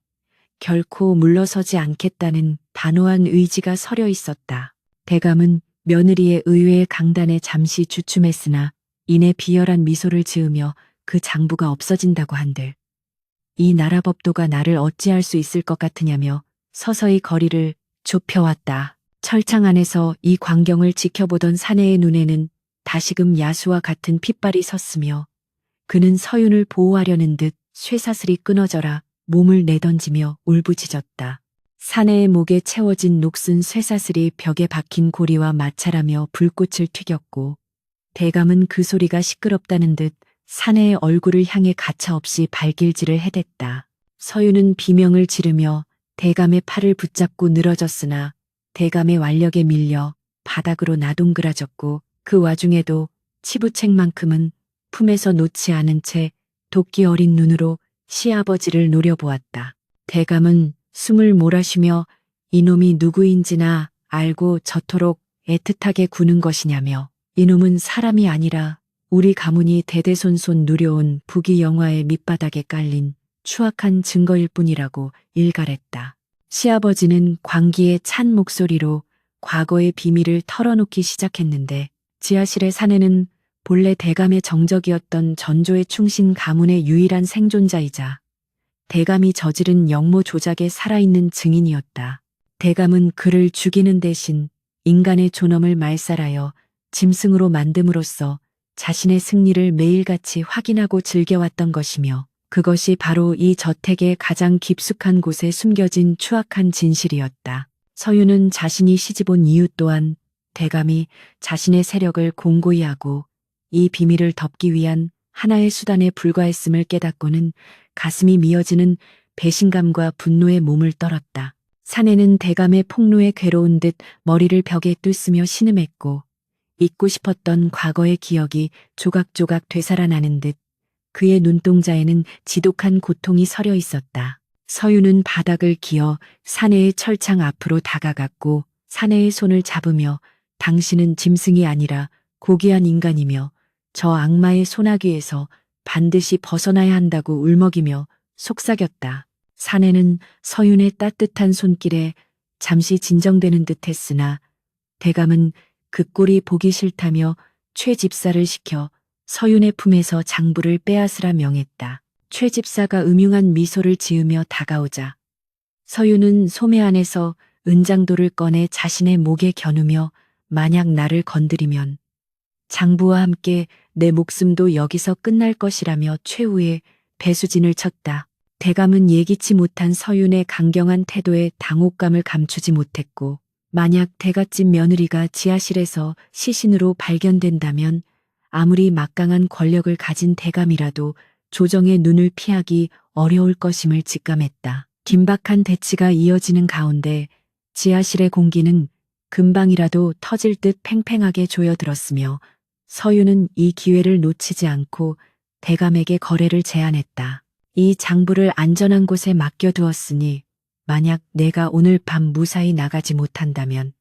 결코 물러서지 않겠다는 단호한 의지가 서려 있었다. 대감은 며느리의 의외의 강단에 잠시 주춤했으나 이내 비열한 미소를 지으며 그 장부가 없어진다고 한들 이 나라 법도가 나를 어찌할 수 있을 것 같으냐며 서서히 거리를 좁혀왔다. 철창 안에서 이 광경을 지켜보던 사내의 눈에는 다시금 야수와 같은 핏발이 섰으며 그는 서윤을 보호하려는 듯 쇠사슬이 끊어져라 몸을 내던지며 울부짖었다. 사내의 목에 채워진 녹슨 쇠사슬이 벽에 박힌 고리와 마찰하며 불꽃을 튀겼고 대감은 그 소리가 시끄럽다는 듯 사내의 얼굴을 향해 가차없이 발길질을 해댔다. 서유는 비명을 지르며 대감의 팔을 붙잡고 늘어졌으나 대감의 완력에 밀려 바닥으로 나동그라졌고 그 와중에도 치부책만큼은 품에서 놓지 않은 채 도끼 어린 눈으로 시아버지를 노려보았다. 대감은 숨을 몰아쉬며 이놈이 누구인지나 알고 저토록 애틋하게 구는 것이냐며 이놈은 사람이 아니라 우리 가문이 대대손손 누려온 부귀 영화의 밑바닥에 깔린 추악한 증거일 뿐이라고 일갈했다. 시아버지는 광기에 찬 목소리로 과거의 비밀을 털어놓기 시작했는데 지하실의 사내는 본래 대감의 정적이었던 전조의 충신 가문의 유일한 생존자이자 대감이 저지른 영모 조작의 살아있는 증인이었다. 대감은 그를 죽이는 대신 인간의 존엄을 말살하여 짐승으로 만듦으로써 자신의 승리를 매일같이 확인하고 즐겨왔던 것이며 그것이 바로 이 저택의 가장 깊숙한 곳에 숨겨진 추악한 진실이었다. 서유는 자신이 시집온 이유 또한 대감이 자신의 세력을 공고히 하고 이 비밀을 덮기 위한 하나의 수단에 불과했음을 깨닫고는 가슴이 미어지는 배신감과 분노에 몸을 떨었다. 사내는 대감의 폭로에 괴로운 듯 머리를 벽에 뚫으며 신음했고 잊고 싶었던 과거의 기억이 조각조각 되살아나는 듯 그의 눈동자에는 지독한 고통이 서려 있었다. 서유는 바닥을 기어 사내의 철창 앞으로 다가갔고 사내의 손을 잡으며 당신은 짐승이 아니라 고귀한 인간이며 저 악마의 소나귀에서 반드시 벗어나야 한다고 울먹이며 속삭였다. 사내는 서윤의 따뜻한 손길에 잠시 진정되는 듯 했으나 대감은 그 꼴이 보기 싫다며 최 집사를 시켜 서윤의 품에서 장부를 빼앗으라 명했다. 최 집사가 음흉한 미소를 지으며 다가오자 서윤은 소매 안에서 은장도를 꺼내 자신의 목에 겨누며 만약 나를 건드리면 장부와 함께 내 목숨도 여기서 끝날 것이라며 최후의 배수진을 쳤다. 대감은 예기치 못한 서윤의 강경한 태도에 당혹감을 감추지 못했고 만약 대갓집 며느리가 지하실에서 시신으로 발견된다면 아무리 막강한 권력을 가진 대감이라도 조정의 눈을 피하기 어려울 것임을 직감했다. 긴박한 대치가 이어지는 가운데 지하실의 공기는 금방이라도 터질 듯 팽팽하게 조여들었으며 서유는 이 기회를 놓치지 않고 대감에게 거래를 제안했다. 이 장부를 안전한 곳에 맡겨두었으니 만약 내가 오늘 밤 무사히 나가지 못한다면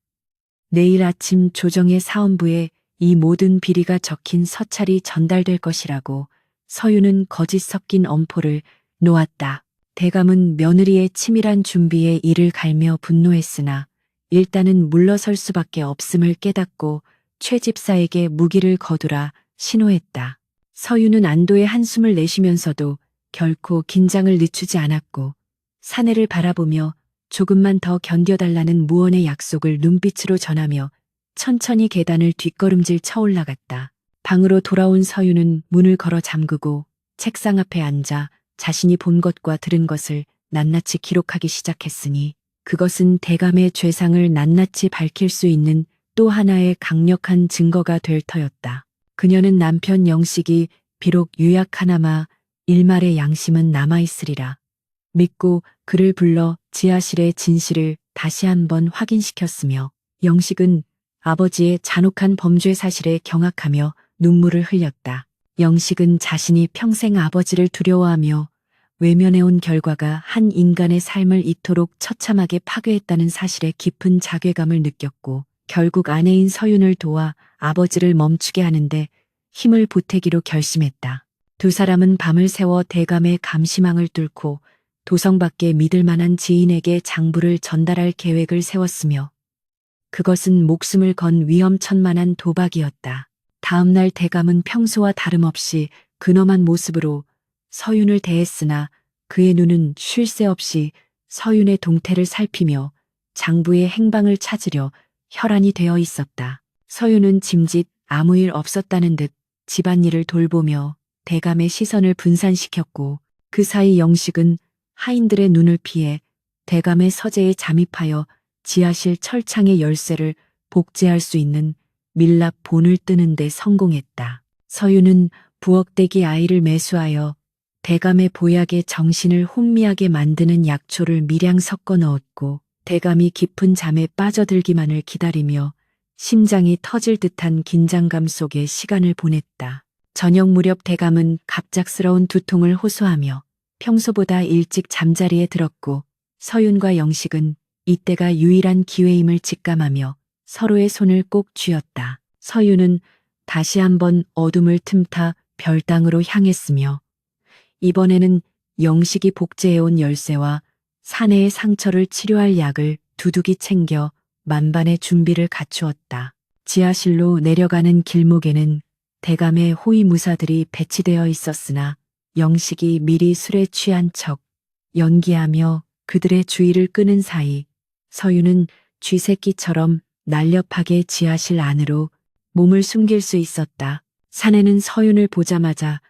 내일 아침 조정의 사원부에 이 모든 비리가 적힌 서찰이 전달될 것이라고 서유는 거짓 섞인 엄포를 놓았다. 대감은 며느리의 치밀한 준비에 이를 갈며 분노했으나 일단은 물러설 수밖에 없음을 깨닫고 최 집사에게 무기를 거두라 신호했다. 서윤은 안도의 한숨을 내쉬면서도 결코 긴장을 늦추지 않았고 사내를 바라보며 조금만 더 견뎌달라는 무언의 약속을 눈빛으로 전하며 천천히 계단을 뒷걸음질 쳐 올라갔다. 방으로 돌아온 서윤은 문을 걸어 잠그고 책상 앞에 앉아 자신이 본 것과 들은 것을 낱낱이 기록하기 시작했으니 그것은 대감의 죄상을 낱낱이 밝힐 수 있는 또 하나의 강력한 증거가 될 터였다. 그녀는 남편 영식이 비록 유약하나마 일말의 양심은 남아있으리라 믿고 그를 불러 지하실의 진실을 다시 한번 확인시켰으며 영식은 아버지의 잔혹한 범죄 사실에 경악하며 눈물을 흘렸다. 영식은 자신이 평생 아버지를 두려워하며 외면해온 결과가 한 인간의 삶을 이토록 처참하게 파괴했다는 사실에 깊은 자괴감을 느꼈고 결국 아내인 서윤을 도와 아버지를 멈추게 하는데 힘을 보태기로 결심했다. 두 사람은 밤을 새워 대감의 감시망을 뚫고 도성 밖에 믿을 만한 지인에게 장부를 전달할 계획을 세웠으며 그것은 목숨을 건 위험천만한 도박이었다. 다음날 대감은 평소와 다름없이 근엄한 모습으로 서윤을 대했으나 그의 눈은 쉴 새 없이 서윤의 동태를 살피며 장부의 행방을 찾으려 혈안이 되어 있었다. 서윤은 짐짓 아무 일 없었다는 듯 집안일을 돌보며 대감의 시선을 분산시켰고 그 사이 영식은 하인들의 눈을 피해 대감의 서재에 잠입하여 지하실 철창의 열쇠를 복제할 수 있는 밀랍 본을 뜨는 데 성공했다. 서윤은 부엌댁이 아이를 매수하여 대감의 보약에 정신을 혼미하게 만드는 약초를 미량 섞어 넣었고 대감이 깊은 잠에 빠져들기만을 기다리며 심장이 터질 듯한 긴장감 속에 시간을 보냈다. 저녁 무렵 대감은 갑작스러운 두통을 호소하며 평소보다 일찍 잠자리에 들었고 서윤과 영식은 이때가 유일한 기회임을 직감하며 서로의 손을 꼭 쥐었다. 서윤은 다시 한번 어둠을 틈타 별당으로 향했으며 이번에는 영식이 복제해온 열쇠와 사내의 상처를 치료할 약을 두둑이 챙겨 만반의 준비를 갖추었다. 지하실로 내려가는 길목에는 대감의 호위무사들이 배치되어 있었으나 영식이 미리 술에 취한 척 연기하며 그들의 주의를 끄는 사이 서윤은 쥐새끼처럼 날렵하게 지하실 안으로 몸을 숨길 수 있었다. 사내는 서윤을 보자마자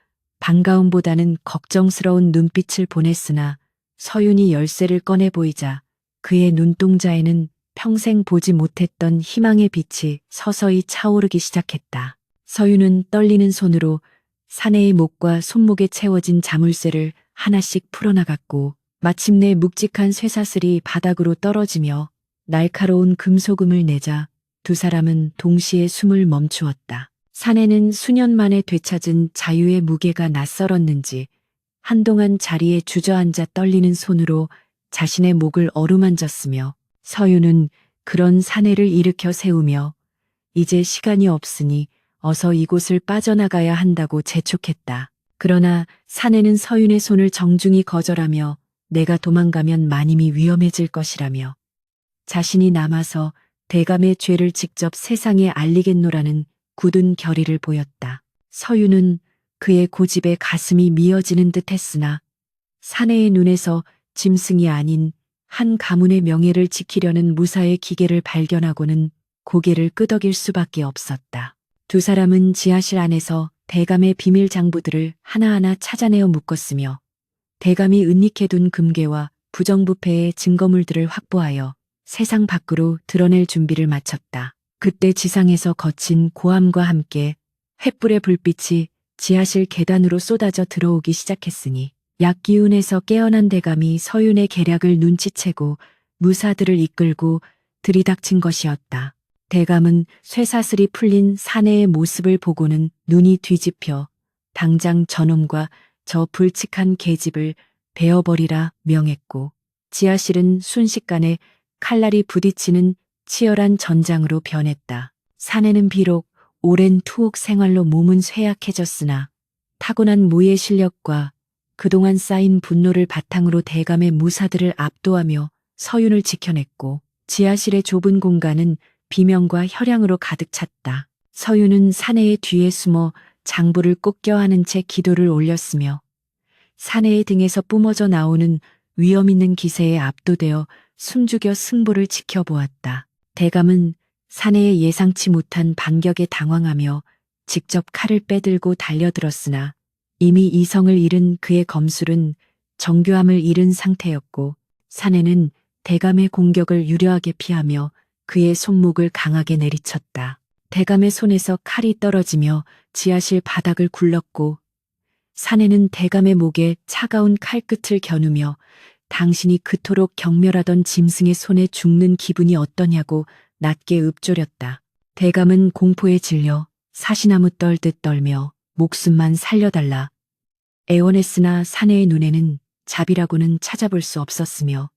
반가움보다는 걱정스러운 눈빛을 보냈으나 서윤이 열쇠를 꺼내 보이자 그의 눈동자에는 평생 보지 못했던 희망의 빛이 서서히 차오르기 시작했다. 서윤은 떨리는 손으로 사내의 목과 손목에 채워진 자물쇠를 하나씩 풀어나갔고 마침내 묵직한 쇠사슬이 바닥으로 떨어지며 날카로운 금소금을 내자 두 사람은 동시에 숨을 멈추었다. 사내는 수년 만에 되찾은 자유의 무게가 낯설었는지 한동안 자리에 주저앉아 떨리는 손으로 자신의 목을 어루만졌으며 서윤은 그런 사내를 일으켜 세우며 이제 시간이 없으니 어서 이곳을 빠져나가야 한다고 재촉했다. 그러나 사내는 서윤의 손을 정중히 거절하며 내가 도망가면 마님이 위험해질 것이라며 자신이 남아서 대감의 죄를 직접 세상에 알리겠노라는 굳은 결의를 보였다. 서윤은 그의 고집에 가슴이 미어지는 듯 했으나 사내의 눈에서 짐승이 아닌 한 가문의 명예를 지키려는 무사의 기계를 발견하고는 고개를 끄덕일 수밖에 없었다. 두 사람은 지하실 안에서 대감의 비밀 장부들을 하나하나 찾아내어 묶었으며 대감이 은닉해둔 금괴와 부정부패의 증거물들을 확보하여 세상 밖으로 드러낼 준비를 마쳤다. 그때 지상에서 거친 고함과 함께 횃불의 불빛이 지하실 계단으로 쏟아져 들어오기 시작했으니 약기운에서 깨어난 대감이 서윤의 계략을 눈치채고 무사들을 이끌고 들이닥친 것이었다. 대감은 쇠사슬이 풀린 사내의 모습을 보고는 눈이 뒤집혀 당장 저놈과 저 불측한 계집을 베어버리라 명했고 지하실은 순식간에 칼날이 부딪히는 치열한 전장으로 변했다. 사내는 비록 오랜 투옥 생활로 몸은 쇠약해졌으나 타고난 무예 실력과 그동안 쌓인 분노를 바탕으로 대감의 무사들을 압도하며 서윤을 지켜냈고 지하실의 좁은 공간은 비명과 혈양으로 가득 찼다. 서윤은 사내의 뒤에 숨어 장부를 꼭 껴안은 채 기도를 올렸으며 사내의 등에서 뿜어져 나오는 위험 있는 기세에 압도되어 숨죽여 승부를 지켜보았다. 대감은 사내의 예상치 못한 반격에 당황하며 직접 칼을 빼들고 달려들었으나 이미 이성을 잃은 그의 검술은 정교함을 잃은 상태였고 사내는 대감의 공격을 유려하게 피하며 그의 손목을 강하게 내리쳤다. 대감의 손에서 칼이 떨어지며 지하실 바닥을 굴렀고 사내는 대감의 목에 차가운 칼끝을 겨누며 당신이 그토록 경멸하던 짐승의 손에 죽는 기분이 어떠냐고 낮게 읊조렸다. 대감은 공포에 질려 사시나무 떨듯 떨며 목숨만 살려달라 애원했으나 사내의 눈에는 자비라고는 찾아볼 수 없었으며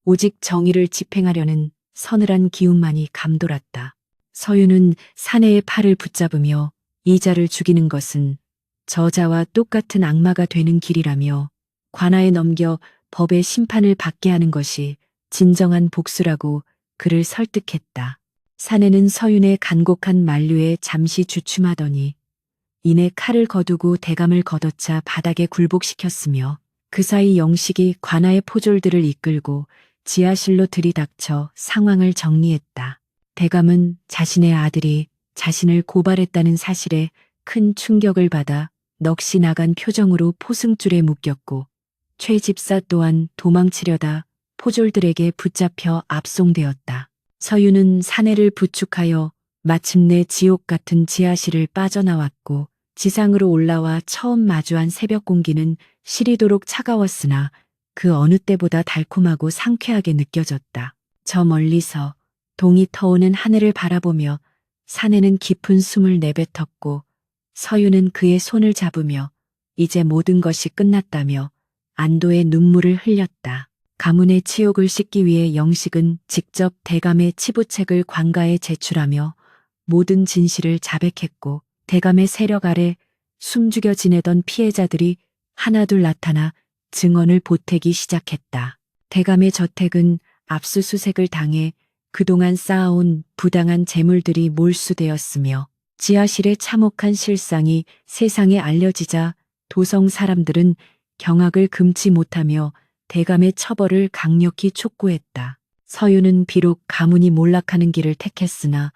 오직 정의를 집행하려는 서늘한 기운만이 감돌았다. 서윤은 사내의 팔을 붙잡으며 이자를 죽이는 것은 저자와 똑같은 악마가 되는 길이라며 관아에 넘겨 법의 심판을 받게 하는 것이 진정한 복수라고 그를 설득했다. 사내는 서윤의 간곡한 만류에 잠시 주춤하더니 이내 칼을 거두고 대감을 걷어차 바닥에 굴복시켰으며 그 사이 영식이 관아의 포졸들을 이끌고 지하실로 들이닥쳐 상황을 정리했다. 대감은 자신의 아들이 자신을 고발했다는 사실에 큰 충격을 받아 넋이 나간 표정으로 포승줄에 묶였고 최 집사 또한 도망치려다 포졸들에게 붙잡혀 압송되었다. 서윤은 사내를 부축하여 마침내 지옥 같은 지하실을 빠져나왔고 지상으로 올라와 처음 마주한 새벽 공기는 시리도록 차가웠으나 그 어느 때보다 달콤하고 상쾌하게 느껴졌다. 저 멀리서 동이 터오는 하늘을 바라보며 사내는 깊은 숨을 내뱉었고 서윤은 그의 손을 잡으며 이제 모든 것이 끝났다며 안도의 눈물을 흘렸다. 가문의 치욕을 씻기 위해 영식은 직접 대감의 치부책을 관가에 제출하며 모든 진실을 자백했고 대감의 세력 아래 숨죽여 지내던 피해자들이 하나둘 나타나 증언을 보태기 시작했다. 대감의 저택은 압수수색을 당해 그동안 쌓아온 부당한 재물들이 몰수되었으며 지하실의 참혹한 실상이 세상에 알려지자 도성 사람들은 경악을 금치 못하며 대감의 처벌을 강력히 촉구했다. 서윤은 비록 가문이 몰락하는 길을 택했으나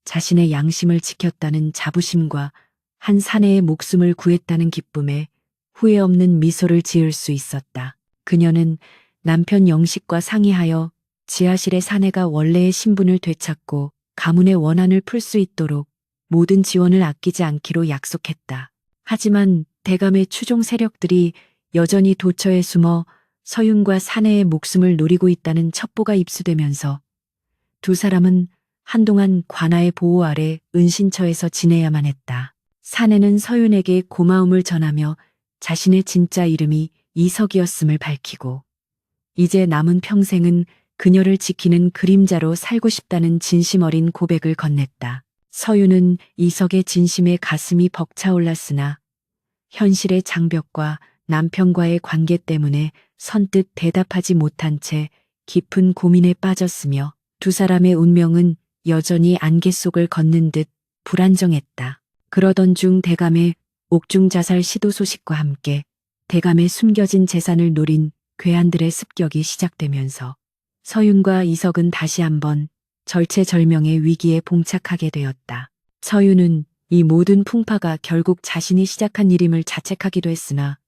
자신의 양심을 지켰다는 자부심과 한 사내의 목숨을 구했다는 기쁨에 후회 없는 미소를 지을 수 있었다. 그녀는 남편 영식과 상의하여 지하실의 사내가 원래의 신분을 되찾고 가문의 원한을 풀 수 있도록 모든 지원을 아끼지 않기로 약속했다. 하지만 대감의 추종 세력들이 여전히 도처에 숨어 서윤과 사내의 목숨을 노리고 있다는 첩보가 입수되면서 두 사람은 한동안 관아의 보호 아래 은신처에서 지내야만 했다. 사내는 서윤에게 고마움을 전하며 자신의 진짜 이름이 이석이었음을 밝히고 이제 남은 평생은 그녀를 지키는 그림자로 살고 싶다는 진심 어린 고백을 건넸다. 서윤은 이석의 진심에 가슴이 벅차올랐으나 현실의 장벽과 남편과의 관계 때문에 선뜻 대답하지 못한 채 깊은 고민에 빠졌으며 두 사람의 운명은 여전히 안개 속을 걷는 듯 불안정했다. 그러던 중 대감의 옥중 자살 시도 소식과 함께 대감의 숨겨진 재산을 노린 괴한들의 습격이 시작되면서 서윤과 이석은 다시 한번 절체절명의 위기에 봉착하게 되었다. 서윤은 이 모든 풍파가 결국 자신이 시작한 일임을 자책하기도 했으나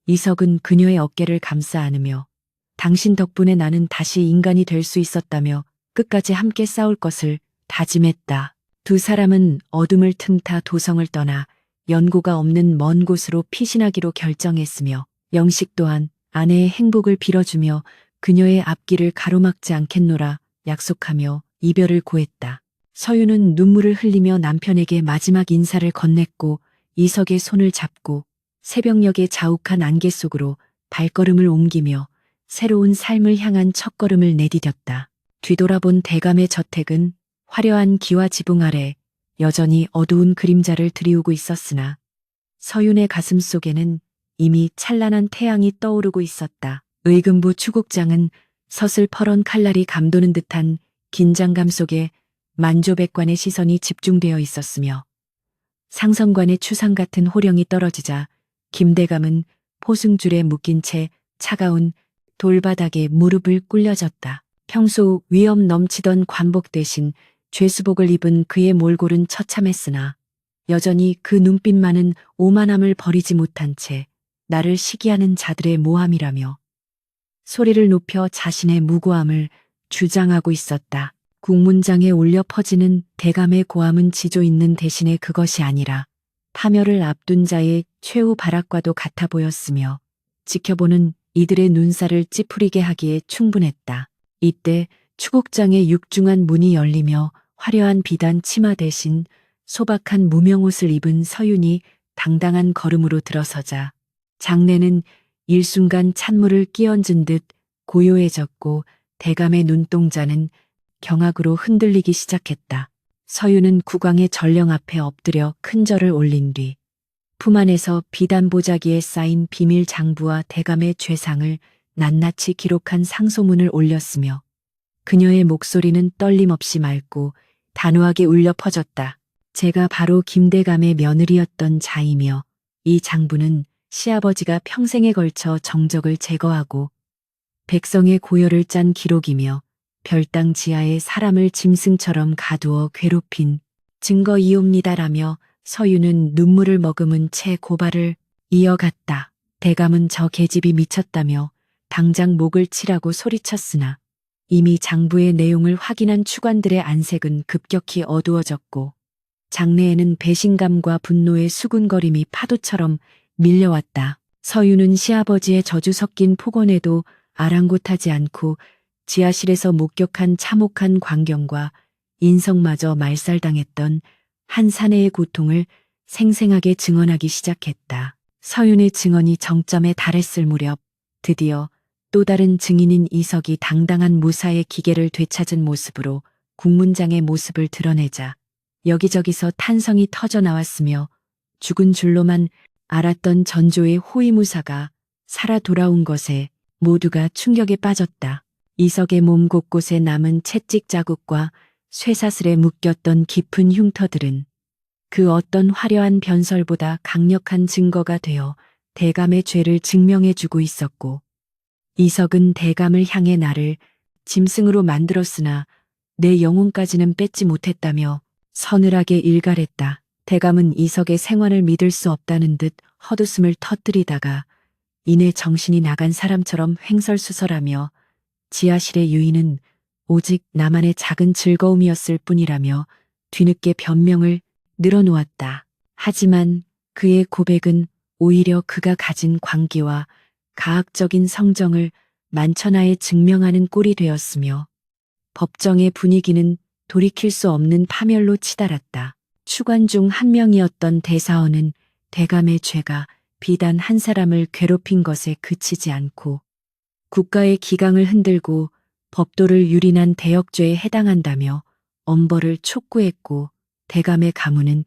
이석은 그녀의 어깨를 감싸 안으며 당신 덕분에 나는 다시 인간이 될 수 있었다며 끝까지 함께 싸울 것을 다짐했다. 두 사람은 어둠을 틈타 도성을 떠나 연고가 없는 먼 곳으로 피신하기로 결정했으며 영식 또한 아내의 행복을 빌어주며 그녀의 앞길을 가로막지 않겠노라 약속하며 이별을 고했다. 서윤은 눈물을 흘리며 남편에게 마지막 인사를 건넸고 이석의 손을 잡고 새벽녘의 자욱한 안개 속으로 발걸음을 옮기며 새로운 삶을 향한 첫걸음을 내디뎠다. 뒤돌아본 대감의 저택은 화려한 기와 지붕 아래 여전히 어두운 그림자를 드리우고 있었으나 서윤의 가슴 속에는 이미 찬란한 태양이 떠오르고 있었다. 의금부 추국장은 서슬퍼런 칼날이 감도는 듯한 긴장감 속에 만조백관의 시선이 집중되어 있었으며 상선관의 추상 같은 호령이 떨어지자 김대감은 포승줄에 묶인 채 차가운 돌바닥에 무릎을 꿇려졌다. 평소 위엄 넘치던 관복 대신 죄수복을 입은 그의 몰골은 처참했으나 여전히 그 눈빛만은 오만함을 버리지 못한 채 나를 시기하는 자들의 모함이라며 소리를 높여 자신의 무고함을 주장하고 있었다. 국문장에 울려 퍼지는 대감의 고함은 지조 있는 대신에 그것이 아니라 파멸을 앞둔 자의 최후 발악과도 같아 보였으며 지켜보는 이들의 눈살을 찌푸리게 하기에 충분했다. 이때 추국장의 육중한 문이 열리며 화려한 비단 치마 대신 소박한 무명옷을 입은 서윤이 당당한 걸음으로 들어서자 장내는 일순간 찬물을 끼얹은 듯 고요해졌고 대감의 눈동자는 경악으로 흔들리기 시작했다. 서윤은 국왕의 전령 앞에 엎드려 큰 절을 올린 뒤 품 안에서 비단 보자기에 쌓인 비밀 장부와 대감의 죄상을 낱낱이 기록한 상소문을 올렸으며 그녀의 목소리는 떨림없이 맑고 단호하게 울려 퍼졌다. 제가 바로 김대감의 며느리였던 자이며 이 장부는 시아버지가 평생에 걸쳐 정적을 제거하고 백성의 고열을 짠 기록이며 별당 지하에 사람을 짐승처럼 가두어 괴롭힌 증거이옵니다라며 서윤은 눈물을 머금은 채 고발을 이어갔다. 대감은 저 계집이 미쳤다며 당장 목을 치라고 소리쳤으나 이미 장부의 내용을 확인한 추관들의 안색은 급격히 어두워졌고 장내에는 배신감과 분노의 수군거림이 파도처럼 밀려왔다. 서윤은 시아버지의 저주 섞인 폭언에도 아랑곳하지 않고 지하실에서 목격한 참혹한 광경과 인성마저 말살당했던 한 사내의 고통을 생생하게 증언하기 시작했다. 서윤의 증언이 정점에 달했을 무렵 드디어 또 다른 증인인 이석이 당당한 무사의 기계를 되찾은 모습으로 국문장의 모습을 드러내자 여기저기서 탄성이 터져 나왔으며 죽은 줄로만 알았던 전조의 호위무사가 살아 돌아온 것에 모두가 충격에 빠졌다. 이석의 몸 곳곳에 남은 채찍 자국과 쇠사슬에 묶였던 깊은 흉터들은 그 어떤 화려한 변설보다 강력한 증거가 되어 대감의 죄를 증명해주고 있었고 이석은 대감을 향해 나를 짐승으로 만들었으나 내 영혼까지는 뺏지 못했다며 서늘하게 일갈했다. 대감은 이석의 생활을 믿을 수 없다는 듯 헛웃음을 터뜨리다가 이내 정신이 나간 사람처럼 횡설수설하며 지하실의 유인은 오직 나만의 작은 즐거움이었을 뿐이라며 뒤늦게 변명을 늘어놓았다. 하지만 그의 고백은 오히려 그가 가진 광기와 가학적인 성정을 만천하에 증명하는 꼴이 되었으며 법정의 분위기는 돌이킬 수 없는 파멸로 치달았다. 추관 중 한 명이었던 대사원은 대감의 죄가 비단 한 사람을 괴롭힌 것에 그치지 않고 국가의 기강을 흔들고 법도를 유린한 대역죄에 해당한다며 엄벌을 촉구했고 대감의 가문은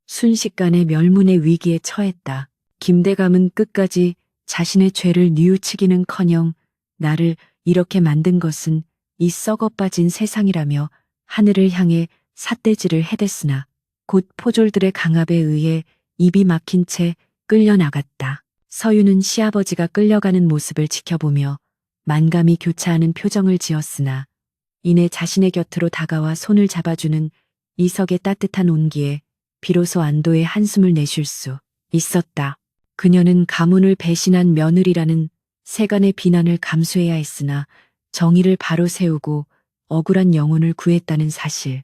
순식간에 멸문의 위기에 처했다. 김대감은 끝까지 자신의 죄를 뉘우치기는커녕 나를 이렇게 만든 것은 이 썩어빠진 세상이라며 하늘을 향해 삿대질을 해댔으나 곧 포졸들의 강압에 의해 입이 막힌 채 끌려나갔다. 서윤은 시아버지가 끌려가는 모습을 지켜보며 만감이 교차하는 표정을 지었으나 이내 자신의 곁으로 다가와 손을 잡아주는 이석의 따뜻한 온기에 비로소 안도의 한숨을 내쉴 수 있었다. 그녀는 가문을 배신한 며느리라는 세간의 비난을 감수해야 했으나 정의를 바로 세우고 억울한 영혼을 구했다는 사실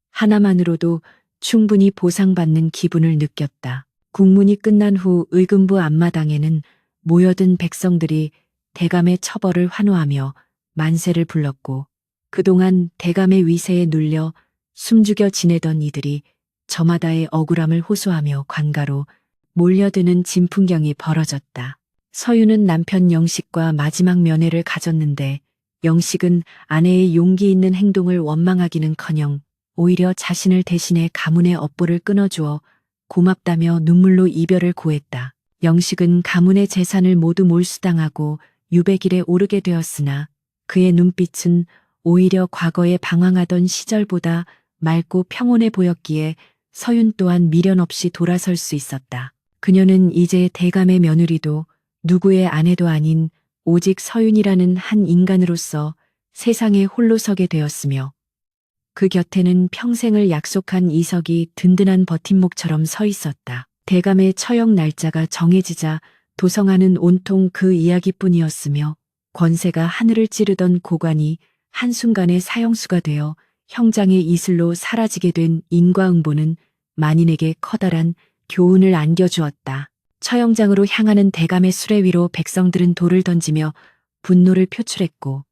하나만으로도 충분히 보상받는 기분을 느꼈다. 국문이 끝난 후 의금부 앞마당에는 모여든 백성들이 대감의 처벌을 환호하며 만세를 불렀고 그동안 대감의 위세에 눌려 숨죽여 지내던 이들이 저마다의 억울함을 호소하며 관가로 몰려드는 진풍경이 벌어졌다. 서윤은 남편 영식과 마지막 면회를 가졌는데 영식은 아내의 용기 있는 행동을 원망하기는커녕 오히려 자신을 대신해 가문의 업보를 끊어주어 고맙다며 눈물로 이별을 고했다. 영식은 가문의 재산을 모두 몰수당하고 유배길에 오르게 되었으나 그의 눈빛은 오히려 과거에 방황하던 시절보다 맑고 평온해 보였기에 서윤 또한 미련 없이 돌아설 수 있었다. 그녀는 이제 대감의 며느리도 누구의 아내도 아닌 오직 서윤이라는 한 인간으로서 세상에 홀로 서게 되었으며 그 곁에는 평생을 약속한 이석이 든든한 버팀목처럼 서 있었다. 대감의 처형 날짜가 정해지자 도성하는 온통 그 이야기뿐이었으며 권세가 하늘을 찌르던 고관이 한순간에 사형수가 되어 형장의 이슬로 사라지게 된 인과응보는 만인에게 커다란 교훈을 안겨주었다. 처형장으로 향하는 대감의 수레 위로 백성들은 돌을 던지며 분노를 표출했고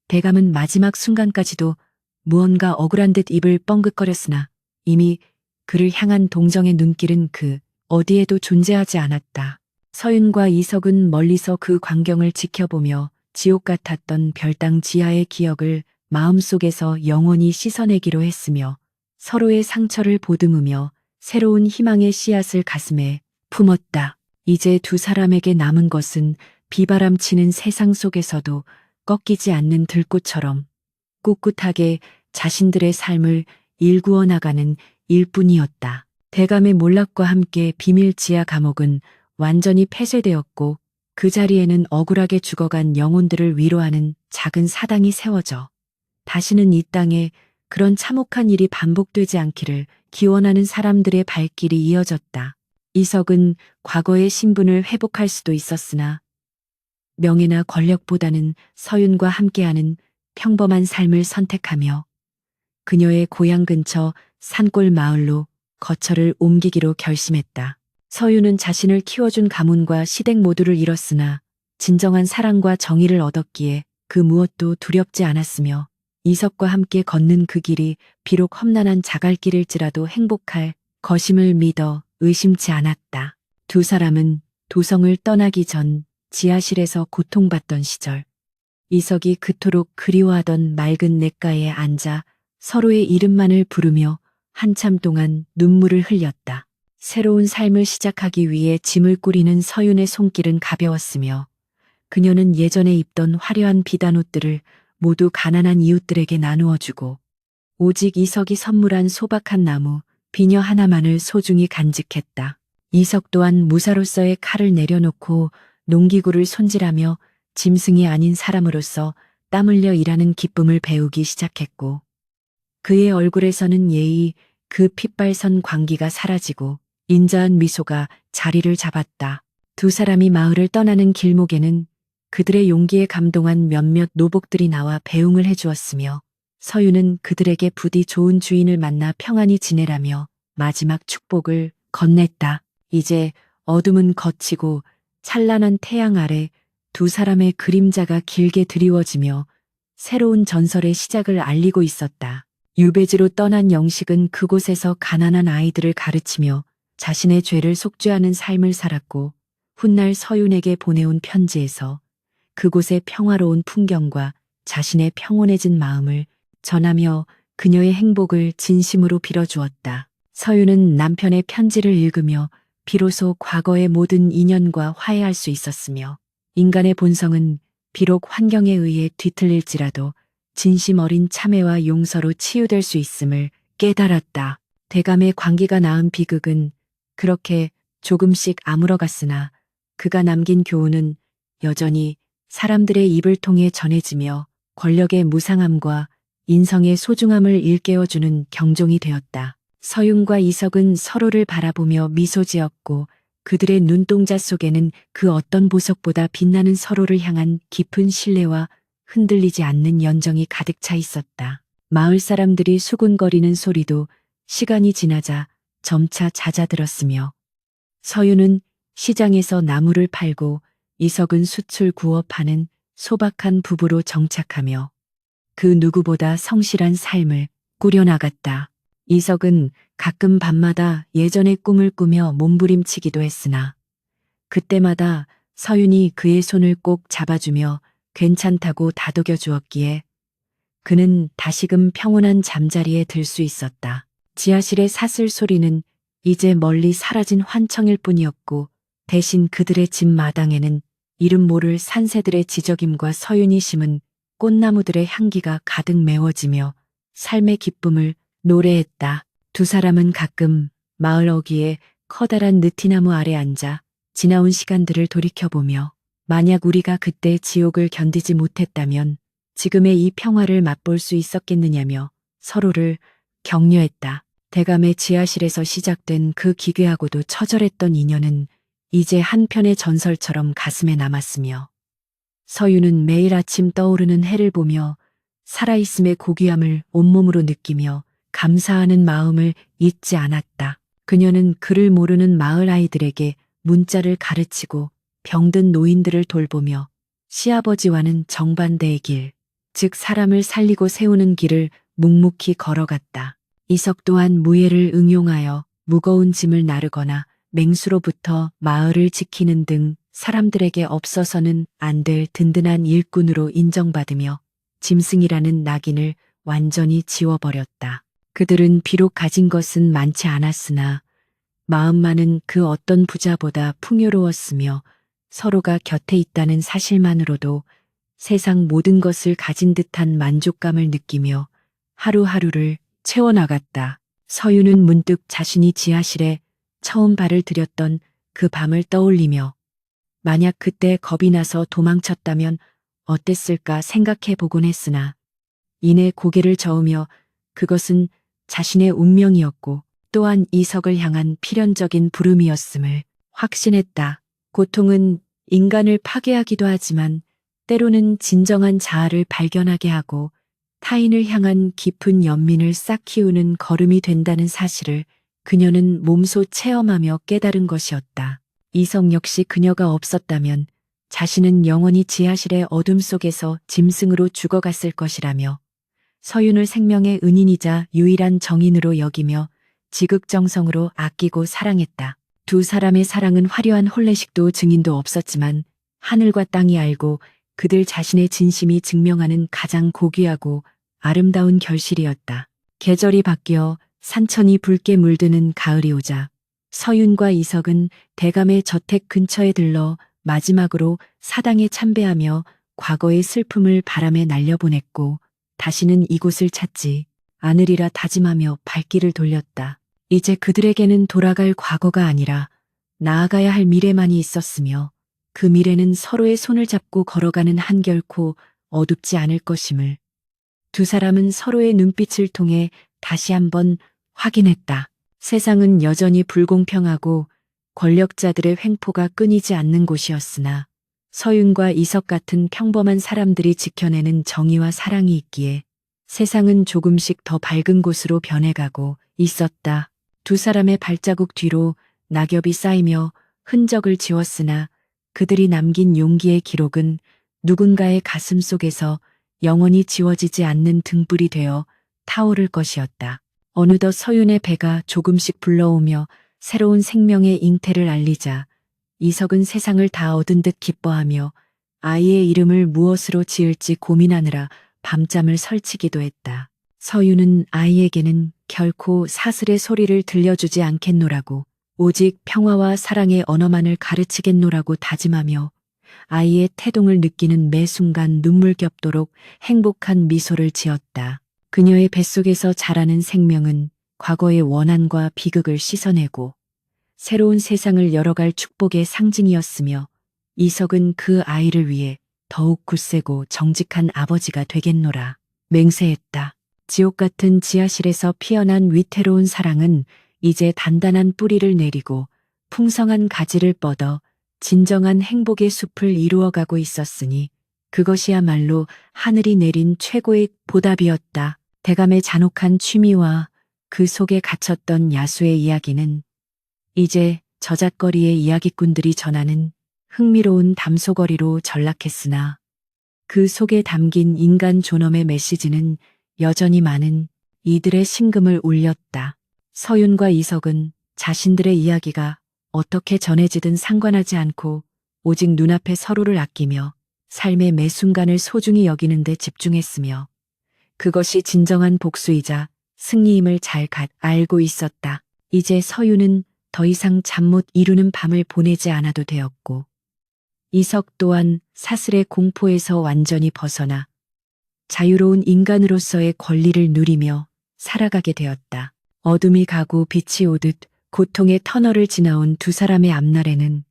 대감은 마지막 순간까지도 무언가 억울한 듯 입을 뻥긋거렸으나 이미 그를 향한 동정의 눈길은 그 어디에도 존재하지 않았다. 서윤과 이석은 멀리서 그 광경을 지켜보며 지옥 같았던 별당 지하의 기억을 마음속에서 영원히 씻어내기로 했으며 서로의 상처를 보듬으며 새로운 희망의 씨앗을 가슴에 품었다. 이제 두 사람에게 남은 것은 비바람치는 세상 속에서도 꺾이지 않는 들꽃처럼 꿋꿋하게 자신들의 삶을 일구어 나가는 일뿐이었다. 대감의 몰락과 함께 비밀 지하 감옥은 완전히 폐쇄되었고 그 자리에는 억울하게 죽어간 영혼들을 위로하는 작은 사당이 세워져 다시는 이 땅에 그런 참혹한 일이 반복되지 않기를 기원하는 사람들의 발길이 이어졌다. 이석은 과거의 신분을 회복할 수도 있었으나 명예나 권력보다는 서윤과 함께하는 평범한 삶을 선택하며 그녀의 고향 근처 산골 마을로 거처를 옮기기로 결심했다. 서윤은 자신을 키워준 가문과 시댁 모두를 잃었으나 진정한 사랑과 정의를 얻었기에 그 무엇도 두렵지 않았으며 이석과 함께 걷는 그 길이 비록 험난한 자갈길일지라도 행복할 것임을 믿어 의심치 않았다. 두 사람은 도성을 떠나기 전 지하실에서 고통받던 시절 이석이 그토록 그리워하던 맑은 냇가에 앉아 서로의 이름만을 부르며 한참 동안 눈물을 흘렸다. 새로운 삶을 시작하기 위해 짐을 꾸리는 서윤의 손길은 가벼웠으며 그녀는 예전에 입던 화려한 비단옷들을 모두 가난한 이웃들에게 나누어 주고 오직 이석이 선물한 소박한 나무, 비녀 하나만을 소중히 간직했다. 이석 또한 무사로서의 칼을 내려놓고 농기구를 손질하며 짐승이 아닌 사람으로서 땀 흘려 일하는 기쁨을 배우기 시작했고 그의 얼굴에서는 예의, 그 핏발선 광기가 사라지고 인자한 미소가 자리를 잡았다. 두 사람이 마을을 떠나는 길목에는 그들의 용기에 감동한 몇몇 노복들이 나와 배웅을 해주었으며 서윤은 그들에게 부디 좋은 주인을 만나 평안히 지내라며 마지막 축복을 건넸다. 이제 어둠은 걷히고 찬란한 태양 아래 두 사람의 그림자가 길게 드리워지며 새로운 전설의 시작을 알리고 있었다. 유배지로 떠난 영식은 그곳에서 가난한 아이들을 가르치며 자신의 죄를 속죄하는 삶을 살았고 훗날 서윤에게 보내온 편지에서 그곳의 평화로운 풍경과 자신의 평온해진 마음을 전하며 그녀의 행복을 진심으로 빌어주었다. 서윤은 남편의 편지를 읽으며 비로소 과거의 모든 인연과 화해할 수 있었으며 인간의 본성은 비록 환경에 의해 뒤틀릴지라도 진심 어린 참회와 용서로 치유될 수 있음을 깨달았다. 대감의 광기가 낳은 비극은 그렇게 조금씩 아물어갔으나 그가 남긴 교훈은 여전히 사람들의 입을 통해 전해지며 권력의 무상함과 인성의 소중함을 일깨워주는 경종이 되었다. 서윤과 이석은 서로를 바라보며 미소 지었고 그들의 눈동자 속에는 그 어떤 보석보다 빛나는 서로를 향한 깊은 신뢰와 흔들리지 않는 연정이 가득 차 있었다. 마을 사람들이 수군거리는 소리도 시간이 지나자 점차 잦아들었으며 서윤은 시장에서 나무를 팔고 이석은 숯을 구워 파는 소박한 부부로 정착하며 그 누구보다 성실한 삶을 꾸려나갔다. 이석은 가끔 밤마다 예전의 꿈을 꾸며 몸부림치기도 했으나 그때마다 서윤이 그의 손을 꼭 잡아주며 괜찮다고 다독여 주었기에 그는 다시금 평온한 잠자리에 들 수 있었다. 지하실의 사슬 소리는 이제 멀리 사라진 환청일 뿐이었고 대신 그들의 집 마당에는 이름 모를 산새들의 지저김과 서윤이 심은 꽃나무들의 향기가 가득 메워지며 삶의 기쁨을 노래했다. 두 사람은 가끔 마을 어귀에 커다란 느티나무 아래 앉아 지나온 시간들을 돌이켜보며 만약 우리가 그때 지옥을 견디지 못했다면 지금의 이 평화를 맛볼 수 있었겠느냐며 서로를 격려했다. 대감의 지하실에서 시작된 그 기괴하고도 처절했던 인연은 이제 한편의 전설처럼 가슴에 남았으며 서유는 매일 아침 떠오르는 해를 보며 살아있음의 고귀함을 온몸으로 느끼며 감사하는 마음을 잊지 않았다. 그녀는 글을 모르는 마을 아이들에게 문자를 가르치고 병든 노인들을 돌보며 시아버지와는 정반대의 길, 즉 사람을 살리고 세우는 길을 묵묵히 걸어갔다. 이석 또한 무예를 응용하여 무거운 짐을 나르거나 맹수로부터 마을을 지키는 등 사람들에게 없어서는 안 될 든든한 일꾼으로 인정받으며 짐승이라는 낙인을 완전히 지워버렸다. 그들은 비록 가진 것은 많지 않았으나 마음만은 그 어떤 부자보다 풍요로웠으며 서로가 곁에 있다는 사실만으로도 세상 모든 것을 가진 듯한 만족감을 느끼며 하루하루를 채워나갔다. 서유는 문득 자신이 지하실에 처음 발을 들였던 그 밤을 떠올리며 만약 그때 겁이 나서 도망쳤다면 어땠을까 생각해 보곤 했으나 이내 고개를 저으며 그것은 자신의 운명이었고 또한 이석을 향한 필연적인 부름이었음을 확신했다. 고통은 인간을 파괴하기도 하지만 때로는 진정한 자아를 발견하게 하고 타인을 향한 깊은 연민을 싹 키우는 걸음이 된다는 사실을 그녀는 몸소 체험하며 깨달은 것이었다. 이석 역시 그녀가 없었다면 자신은 영원히 지하실의 어둠 속에서 짐승으로 죽어갔을 것이라며 서윤을 생명의 은인이자 유일한 정인으로 여기며 지극정성으로 아끼고 사랑했다. 두 사람의 사랑은 화려한 혼례식도 증인도 없었지만 하늘과 땅이 알고 그들 자신의 진심이 증명하는 가장 고귀하고 아름다운 결실이었다. 계절이 바뀌어 산천이 붉게 물드는 가을이 오자 서윤과 이석은 대감의 저택 근처에 들러 마지막으로 사당에 참배하며 과거의 슬픔을 바람에 날려보냈고 다시는 이곳을 찾지 않으리라 다짐하며 발길을 돌렸다. 이제 그들에게는 돌아갈 과거가 아니라 나아가야 할 미래만이 있었으며 그 미래는 서로의 손을 잡고 걸어가는 한결코 어둡지 않을 것임을 두 사람은 서로의 눈빛을 통해 다시 한번 확인했다. 세상은 여전히 불공평하고 권력자들의 횡포가 끊이지 않는 곳이었으나 서윤과 이석 같은 평범한 사람들이 지켜내는 정의와 사랑이 있기에 세상은 조금씩 더 밝은 곳으로 변해가고 있었다. 두 사람의 발자국 뒤로 낙엽이 쌓이며 흔적을 지웠으나 그들이 남긴 용기의 기록은 누군가의 가슴 속에서 영원히 지워지지 않는 등불이 되어 타오를 것이었다. 어느덧 서윤의 배가 조금씩 불러오며 새로운 생명의 잉태를 알리자 이석은 세상을 다 얻은 듯 기뻐하며 아이의 이름을 무엇으로 지을지 고민하느라 밤잠을 설치기도 했다. 서윤은 아이에게는 결코 사슬의 소리를 들려주지 않겠노라고 오직 평화와 사랑의 언어만을 가르치겠노라고 다짐하며 아이의 태동을 느끼는 매 순간 눈물겹도록 행복한 미소를 지었다. 그녀의 뱃속에서 자라는 생명은 과거의 원한과 비극을 씻어내고 새로운 세상을 열어갈 축복의 상징이었으며 이석은 그 아이를 위해 더욱 굳세고 정직한 아버지가 되겠노라 맹세했다. 지옥 같은 지하실에서 피어난 위태로운 사랑은 이제 단단한 뿌리를 내리고 풍성한 가지를 뻗어 진정한 행복의 숲을 이루어가고 있었으니 그것이야말로 하늘이 내린 최고의 보답이었다. 대감의 잔혹한 취미와 그 속에 갇혔던 야수의 이야기는 이제 저잣거리의 이야기꾼들이 전하는 흥미로운 담소거리로 전락했으나 그 속에 담긴 인간 존엄의 메시지는 여전히 많은 이들의 심금을 울렸다. 서윤과 이석은 자신들의 이야기가 어떻게 전해지든 상관하지 않고 오직 눈앞에 서로를 아끼며 삶의 매 순간을 소중히 여기는 데 집중했으며 그것이 진정한 복수이자 승리임을 잘 알고 있었다. 이제 서윤은 더 이상 잠 못 이루는 밤을 보내지 않아도 되었고 이석 또한 사슬의 공포에서 완전히 벗어나 자유로운 인간으로서의 권리를 누리며 살아가게 되었다. 어둠이 가고 빛이 오듯 고통의 터널을 지나온 두 사람의 앞날에는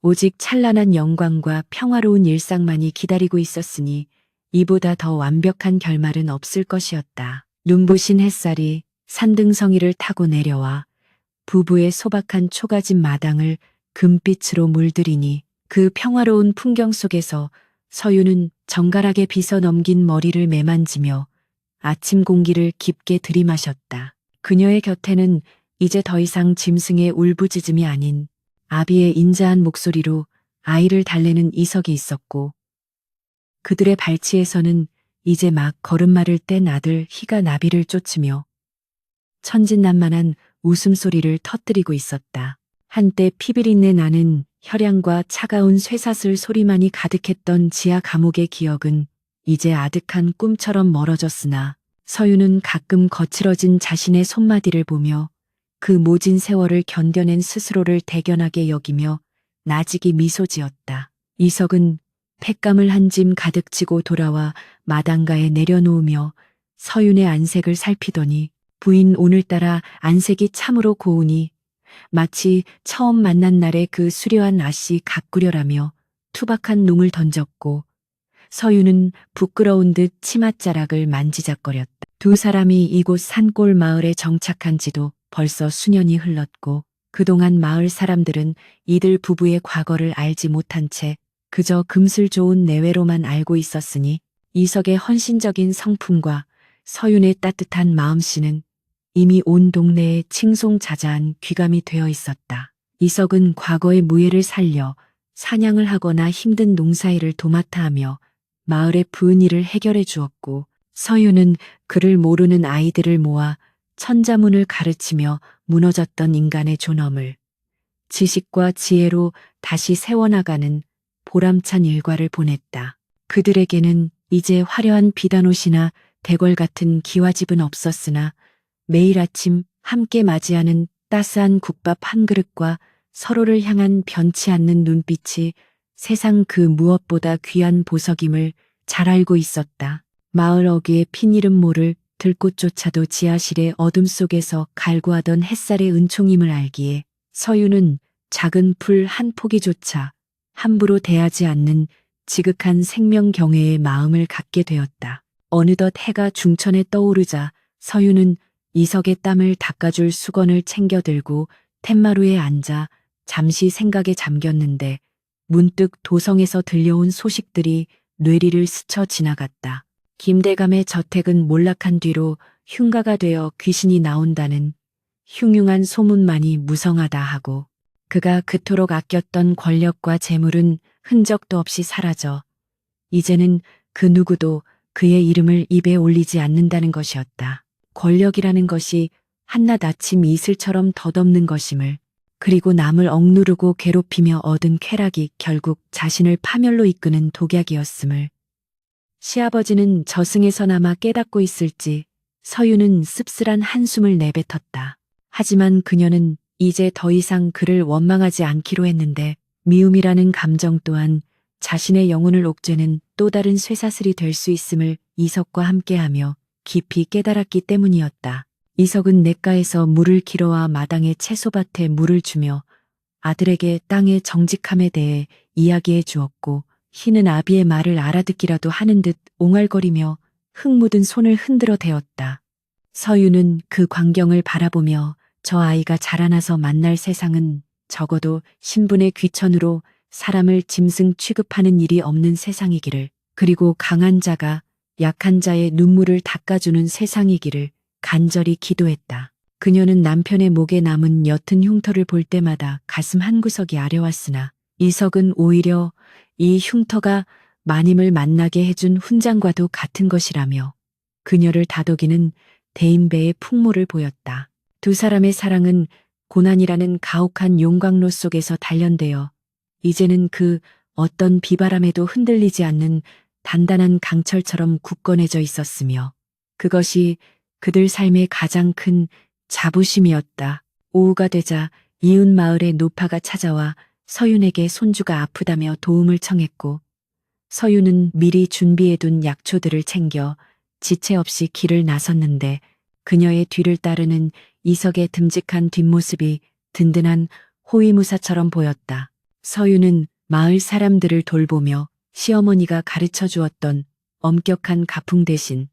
오직 찬란한 영광과 평화로운 일상만이 기다리고 있었으니 이보다 더 완벽한 결말은 없을 것이었다. 눈부신 햇살이 산등성이를 타고 내려와 부부의 소박한 초가집 마당을 금빛으로 물들이니 그 평화로운 풍경 속에서 서유는 정갈하게 빗어 넘긴 머리를 매만지며 아침 공기를 깊게 들이마셨다. 그녀의 곁에는 이제 더 이상 짐승의 울부짖음이 아닌 아비의 인자한 목소리로 아이를 달래는 이석이 있었고 그들의 발치에서는 이제 막 걸음마를 뗀 아들 희가 나비를 쫓으며 천진난만한 웃음소리를 터뜨리고 있었다. 한때 피비린내 나는 혈양과 차가운 쇠사슬 소리만이 가득했던 지하 감옥의 기억은 이제 아득한 꿈처럼 멀어졌으나 서유는 가끔 거칠어진 자신의 손마디를 보며 그 모진 세월을 견뎌낸 스스로를 대견하게 여기며 나직이 미소 지었다. 이석은 팩감을 한 짐 가득 지고 돌아와 마당가에 내려놓으며 서윤의 안색을 살피더니 부인 오늘따라 안색이 참으로 고우니 마치 처음 만난 날의 그 수려한 아씨 가꾸려라며 투박한 농을 던졌고 서윤은 부끄러운 듯 치맛자락을 만지작거렸다. 두 사람이 이곳 산골 마을에 정착한 지도 벌써 수년이 흘렀고 그동안 마을 사람들은 이들 부부의 과거를 알지 못한 채 그저 금슬 좋은 내외로만 알고 있었으니 이석의 헌신적인 성품과 서윤의 따뜻한 마음씨는 이미 온 동네에 칭송자자한 귀감이 되어 있었다. 이석은 과거의 무예를 살려 사냥을 하거나 힘든 농사일을 도맡아 하며 마을의 부은일을 해결해 주었고 서윤은 그를 모르는 아이들을 모아 천자문을 가르치며 무너졌던 인간의 존엄을 지식과 지혜로 다시 세워나가는 보람찬 일과를 보냈다. 그들에게는 이제 화려한 비단옷이나 대궐 같은 기와집은 없었으나 매일 아침 함께 맞이하는 따스한 국밥 한 그릇과 서로를 향한 변치 않는 눈빛이 세상 그 무엇보다 귀한 보석임을 잘 알고 있었다. 마을 어귀에 핀 이름 모를 들꽃조차도 지하실의 어둠 속에서 갈구하던 햇살의 은총임을 알기에 서유는 작은 풀 한 포기조차 함부로 대하지 않는 지극한 생명 경외의 마음을 갖게 되었다. 어느덧 해가 중천에 떠오르자 서유는 이석의 땀을 닦아줄 수건을 챙겨 들고 툇마루에 앉아 잠시 생각에 잠겼는데 문득 도성에서 들려온 소식들이 뇌리를 스쳐 지나갔다. 김대감의 저택은 몰락한 뒤로 흉가가 되어 귀신이 나온다는 흉흉한 소문만이 무성하다 하고 그가 그토록 아꼈던 권력과 재물은 흔적도 없이 사라져 이제는 그 누구도 그의 이름을 입에 올리지 않는다는 것이었다. 권력이라는 것이 한낮 아침 이슬처럼 덧없는 것임을 그리고 남을 억누르고 괴롭히며 얻은 쾌락이 결국 자신을 파멸로 이끄는 독약이었음을 시아버지는 저승에서나마 깨닫고 있을지 서유는 씁쓸한 한숨을 내뱉었다. 하지만 그녀는 이제 더 이상 그를 원망하지 않기로 했는데 미움이라는 감정 또한 자신의 영혼을 옥죄는 또 다른 쇠사슬이 될 수 있음을 이석과 함께하며 깊이 깨달았기 때문이었다. 이석은 냇가에서 물을 길어와 마당의 채소밭에 물을 주며 아들에게 땅의 정직함에 대해 이야기해 주었고 희는 아비의 말을 알아듣기라도 하는 듯 옹알거리며 흙 묻은 손을 흔들어 대었다. 서유는 그 광경을 바라보며 저 아이가 자라나서 만날 세상은 적어도 신분의 귀천으로 사람을 짐승 취급하는 일이 없는 세상이기를 그리고 강한 자가 약한 자의 눈물을 닦아주는 세상이기를 간절히 기도했다. 그녀는 남편의 목에 남은 옅은 흉터를 볼 때마다 가슴 한구석이 아려왔으나 이석은 오히려 이 흉터가 마님을 만나게 해준 훈장과도 같은 것이라며 그녀를 다독이는 대인배의 풍모를 보였다. 두 사람의 사랑은 고난이라는 가혹한 용광로 속에서 단련되어 이제는 그 어떤 비바람에도 흔들리지 않는 단단한 강철처럼 굳건해져 있었으며 그것이 그들 삶의 가장 큰 자부심이었다. 오후가 되자 이웃 마을의 노파가 찾아와 서윤에게 손주가 아프다며 도움을 청했고 서윤은 미리 준비해둔 약초들을 챙겨 지체 없이 길을 나섰는데 그녀의 뒤를 따르는 이석의 듬직한 뒷모습이 든든한 호위무사처럼 보였다. 서유는 마을 사람들을 돌보며 시어머니가 가르쳐 주었던 엄격한 가풍 대신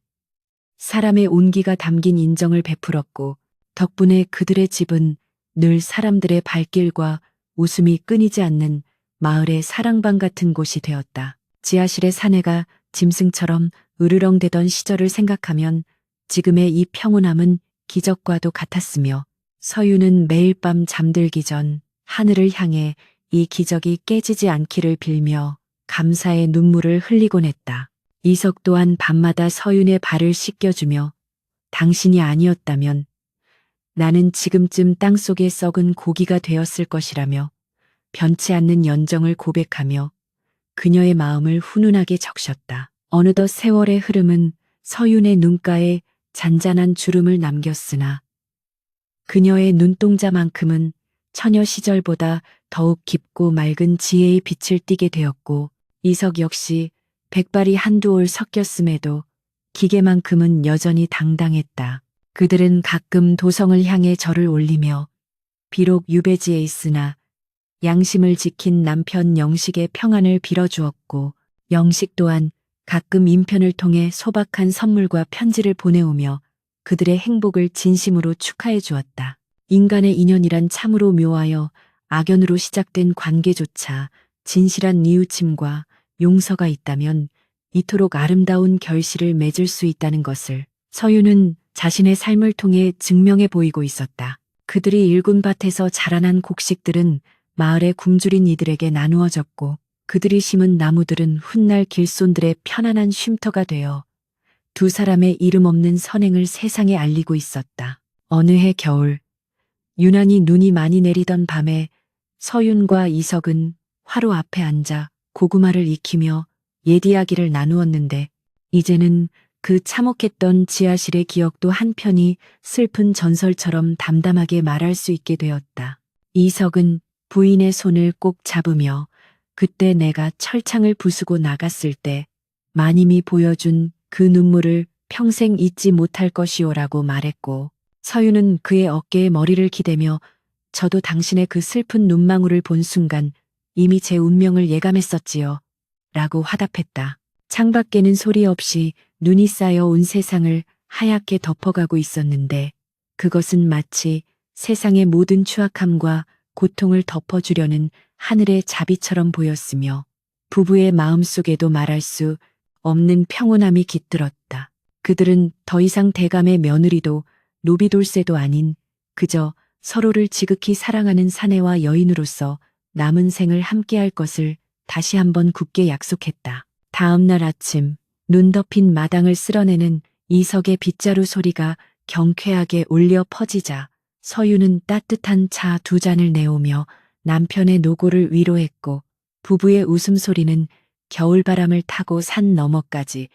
사람의 온기가 담긴 인정을 베풀었고, 덕분에 그들의 집은 늘 사람들의 발길과 웃음이 끊이지 않는 마을의 사랑방 같은 곳이 되었다. 지하실의 사내가 짐승처럼 으르렁대던 시절을 생각하면 지금의 이 평온함은 기적과도 같았으며, 서유는 매일 밤 잠들기 전 하늘을 향해 이 기적이 깨지지 않기를 빌며 감사의 눈물을 흘리곤 했다. 이석 또한 밤마다 서윤의 발을 씻겨주며 당신이 아니었다면 나는 지금쯤 땅속에 썩은 고기가 되었을 것이라며 변치 않는 연정을 고백하며 그녀의 마음을 훈훈하게 적셨다. 어느덧 세월의 흐름은 서윤의 눈가에 잔잔한 주름을 남겼으나 그녀의 눈동자만큼은 처녀 시절보다 더욱 깊고 맑은 지혜의 빛을 띠게 되었고, 이석 역시 백발이 한두 올 섞였음에도 기계만큼은 여전히 당당했다. 그들은 가끔 도성을 향해 절을 올리며 비록 유배지에 있으나 양심을 지킨 남편 영식의 평안을 빌어주었고, 영식 또한 가끔 인편을 통해 소박한 선물과 편지를 보내오며 그들의 행복을 진심으로 축하해 주었다. 인간의 인연이란 참으로 묘하여 악연으로 시작된 관계조차 진실한 뉘우침과 용서가 있다면 이토록 아름다운 결실을 맺을 수 있다는 것을 서유는 자신의 삶을 통해 증명해 보이고 있었다. 그들이 일군 밭에서 자라난 곡식들은 마을의 굶주린 이들에게 나누어졌고, 그들이 심은 나무들은 훗날 길손들의 편안한 쉼터가 되어 두 사람의 이름 없는 선행을 세상에 알리고 있었다. 어느 해 겨울, 유난히 눈이 많이 내리던 밤에 서윤과 이석은 화로 앞에 앉아 고구마를 익히며 옛 이야기를 나누었는데, 이제는 그 참혹했던 지하실의 기억도 한편이 슬픈 전설처럼 담담하게 말할 수 있게 되었다. 이석은 부인의 손을 꼭 잡으며 그때 내가 철창을 부수고 나갔을 때 마님이 보여준 그 눈물을 평생 잊지 못할 것이오라고 말했고, 서유는 그의 어깨에 머리를 기대며 저도 당신의 그 슬픈 눈망울을 본 순간 이미 제 운명을 예감했었지요. 라고 화답했다. 창밖에는 소리 없이 눈이 쌓여 온 세상을 하얗게 덮어가고 있었는데, 그것은 마치 세상의 모든 추악함과 고통을 덮어주려는 하늘의 자비처럼 보였으며 부부의 마음속에도 말할 수 없는 평온함이 깃들었다. 그들은 더 이상 대감의 며느리도 노비돌쇠도 아닌 그저 서로를 지극히 사랑하는 사내와 여인으로서 남은 생을 함께할 것을 다시 한번 굳게 약속했다. 다음 날 아침, 눈 덮인 마당을 쓸어내는 이석의 빗자루 소리가 경쾌하게 울려 퍼지자 서유는 따뜻한 차 두 잔을 내오며 남편의 노고를 위로했고, 부부의 웃음소리는 겨울바람을 타고 산 너머까지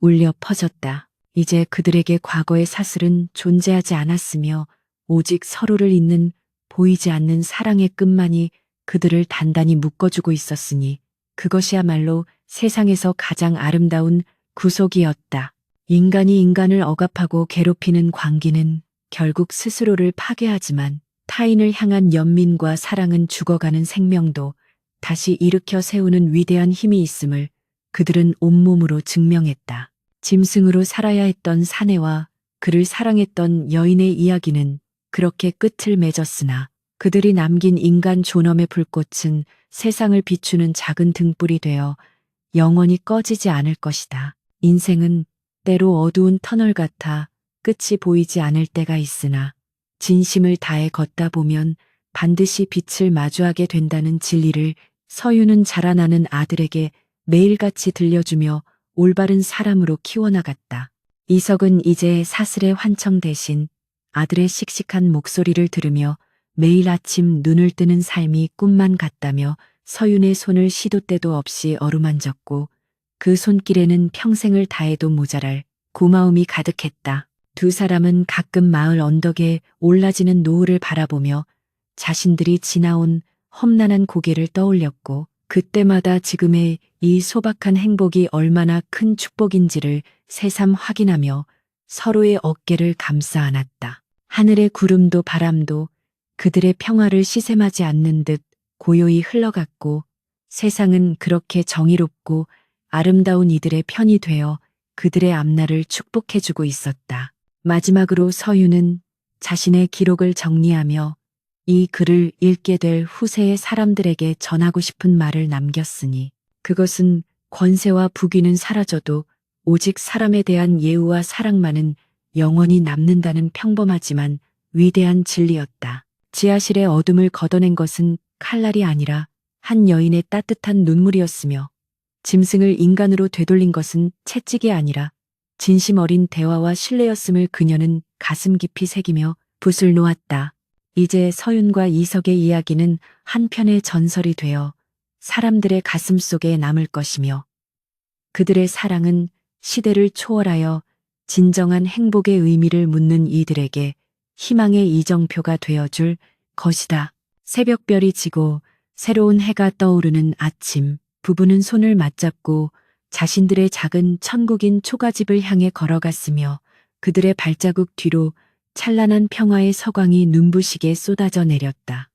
울려 퍼졌다. 이제 그들에게 과거의 사슬은 존재하지 않았으며 오직 서로를 잇는 보이지 않는 사랑의 끈만이 그들을 단단히 묶어주고 있었으니 그것이야말로 세상에서 가장 아름다운 구속이었다. 인간이 인간을 억압하고 괴롭히는 광기는 결국 스스로를 파괴하지만 타인을 향한 연민과 사랑은 죽어가는 생명도 다시 일으켜 세우는 위대한 힘이 있음을 그들은 온몸으로 증명했다. 짐승으로 살아야 했던 사내와 그를 사랑했던 여인의 이야기는 그렇게 끝을 맺었으나 그들이 남긴 인간 존엄의 불꽃은 세상을 비추는 작은 등불이 되어 영원히 꺼지지 않을 것이다. 인생은 때로 어두운 터널 같아 끝이 보이지 않을 때가 있으나 진심을 다해 걷다 보면 반드시 빛을 마주하게 된다는 진리를 서유는 자라나는 아들에게 매일같이 들려주며 올바른 사람으로 키워나갔다. 이석은 이제 사슬의 환청 대신 아들의 씩씩한 목소리를 들으며 매일 아침 눈을 뜨는 삶이 꿈만 같다며 서윤의 손을 시도 때도 없이 어루만졌고, 그 손길에는 평생을 다해도 모자랄 고마움이 가득했다. 두 사람은 가끔 마을 언덕에 올라지는 노을을 바라보며 자신들이 지나온 험난한 고개를 떠올렸고, 그때마다 지금의 이 소박한 행복이 얼마나 큰 축복인지를 새삼 확인하며 서로의 어깨를 감싸 안았다. 하늘의 구름도 바람도 그들의 평화를 시샘하지 않는 듯 고요히 흘러갔고 세상은 그렇게 정의롭고 아름다운 이들의 편이 되어 그들의 앞날을 축복해주고 있었다. 마지막으로 서유는 자신의 기록을 정리하며 이 글을 읽게 될 후세의 사람들에게 전하고 싶은 말을 남겼으니 그것은 권세와 부귀는 사라져도 오직 사람에 대한 예우와 사랑만은 영원히 남는다는 평범하지만 위대한 진리였다. 지하실의 어둠을 걷어낸 것은 칼날이 아니라 한 여인의 따뜻한 눈물이었으며 짐승을 인간으로 되돌린 것은 채찍이 아니라 진심 어린 대화와 신뢰였음을 그녀는 가슴 깊이 새기며 붓을 놓았다. 이제 서윤과 이석의 이야기는 한편의 전설이 되어 사람들의 가슴 속에 남을 것이며 그들의 사랑은 시대를 초월하여 진정한 행복의 의미를 묻는 이들에게 희망의 이정표가 되어줄 것이다. 새벽별이 지고 새로운 해가 떠오르는 아침, 부부는 손을 맞잡고 자신들의 작은 천국인 초가집을 향해 걸어갔으며 그들의 발자국 뒤로 찬란한 평화의 서광이 눈부시게 쏟아져 내렸다.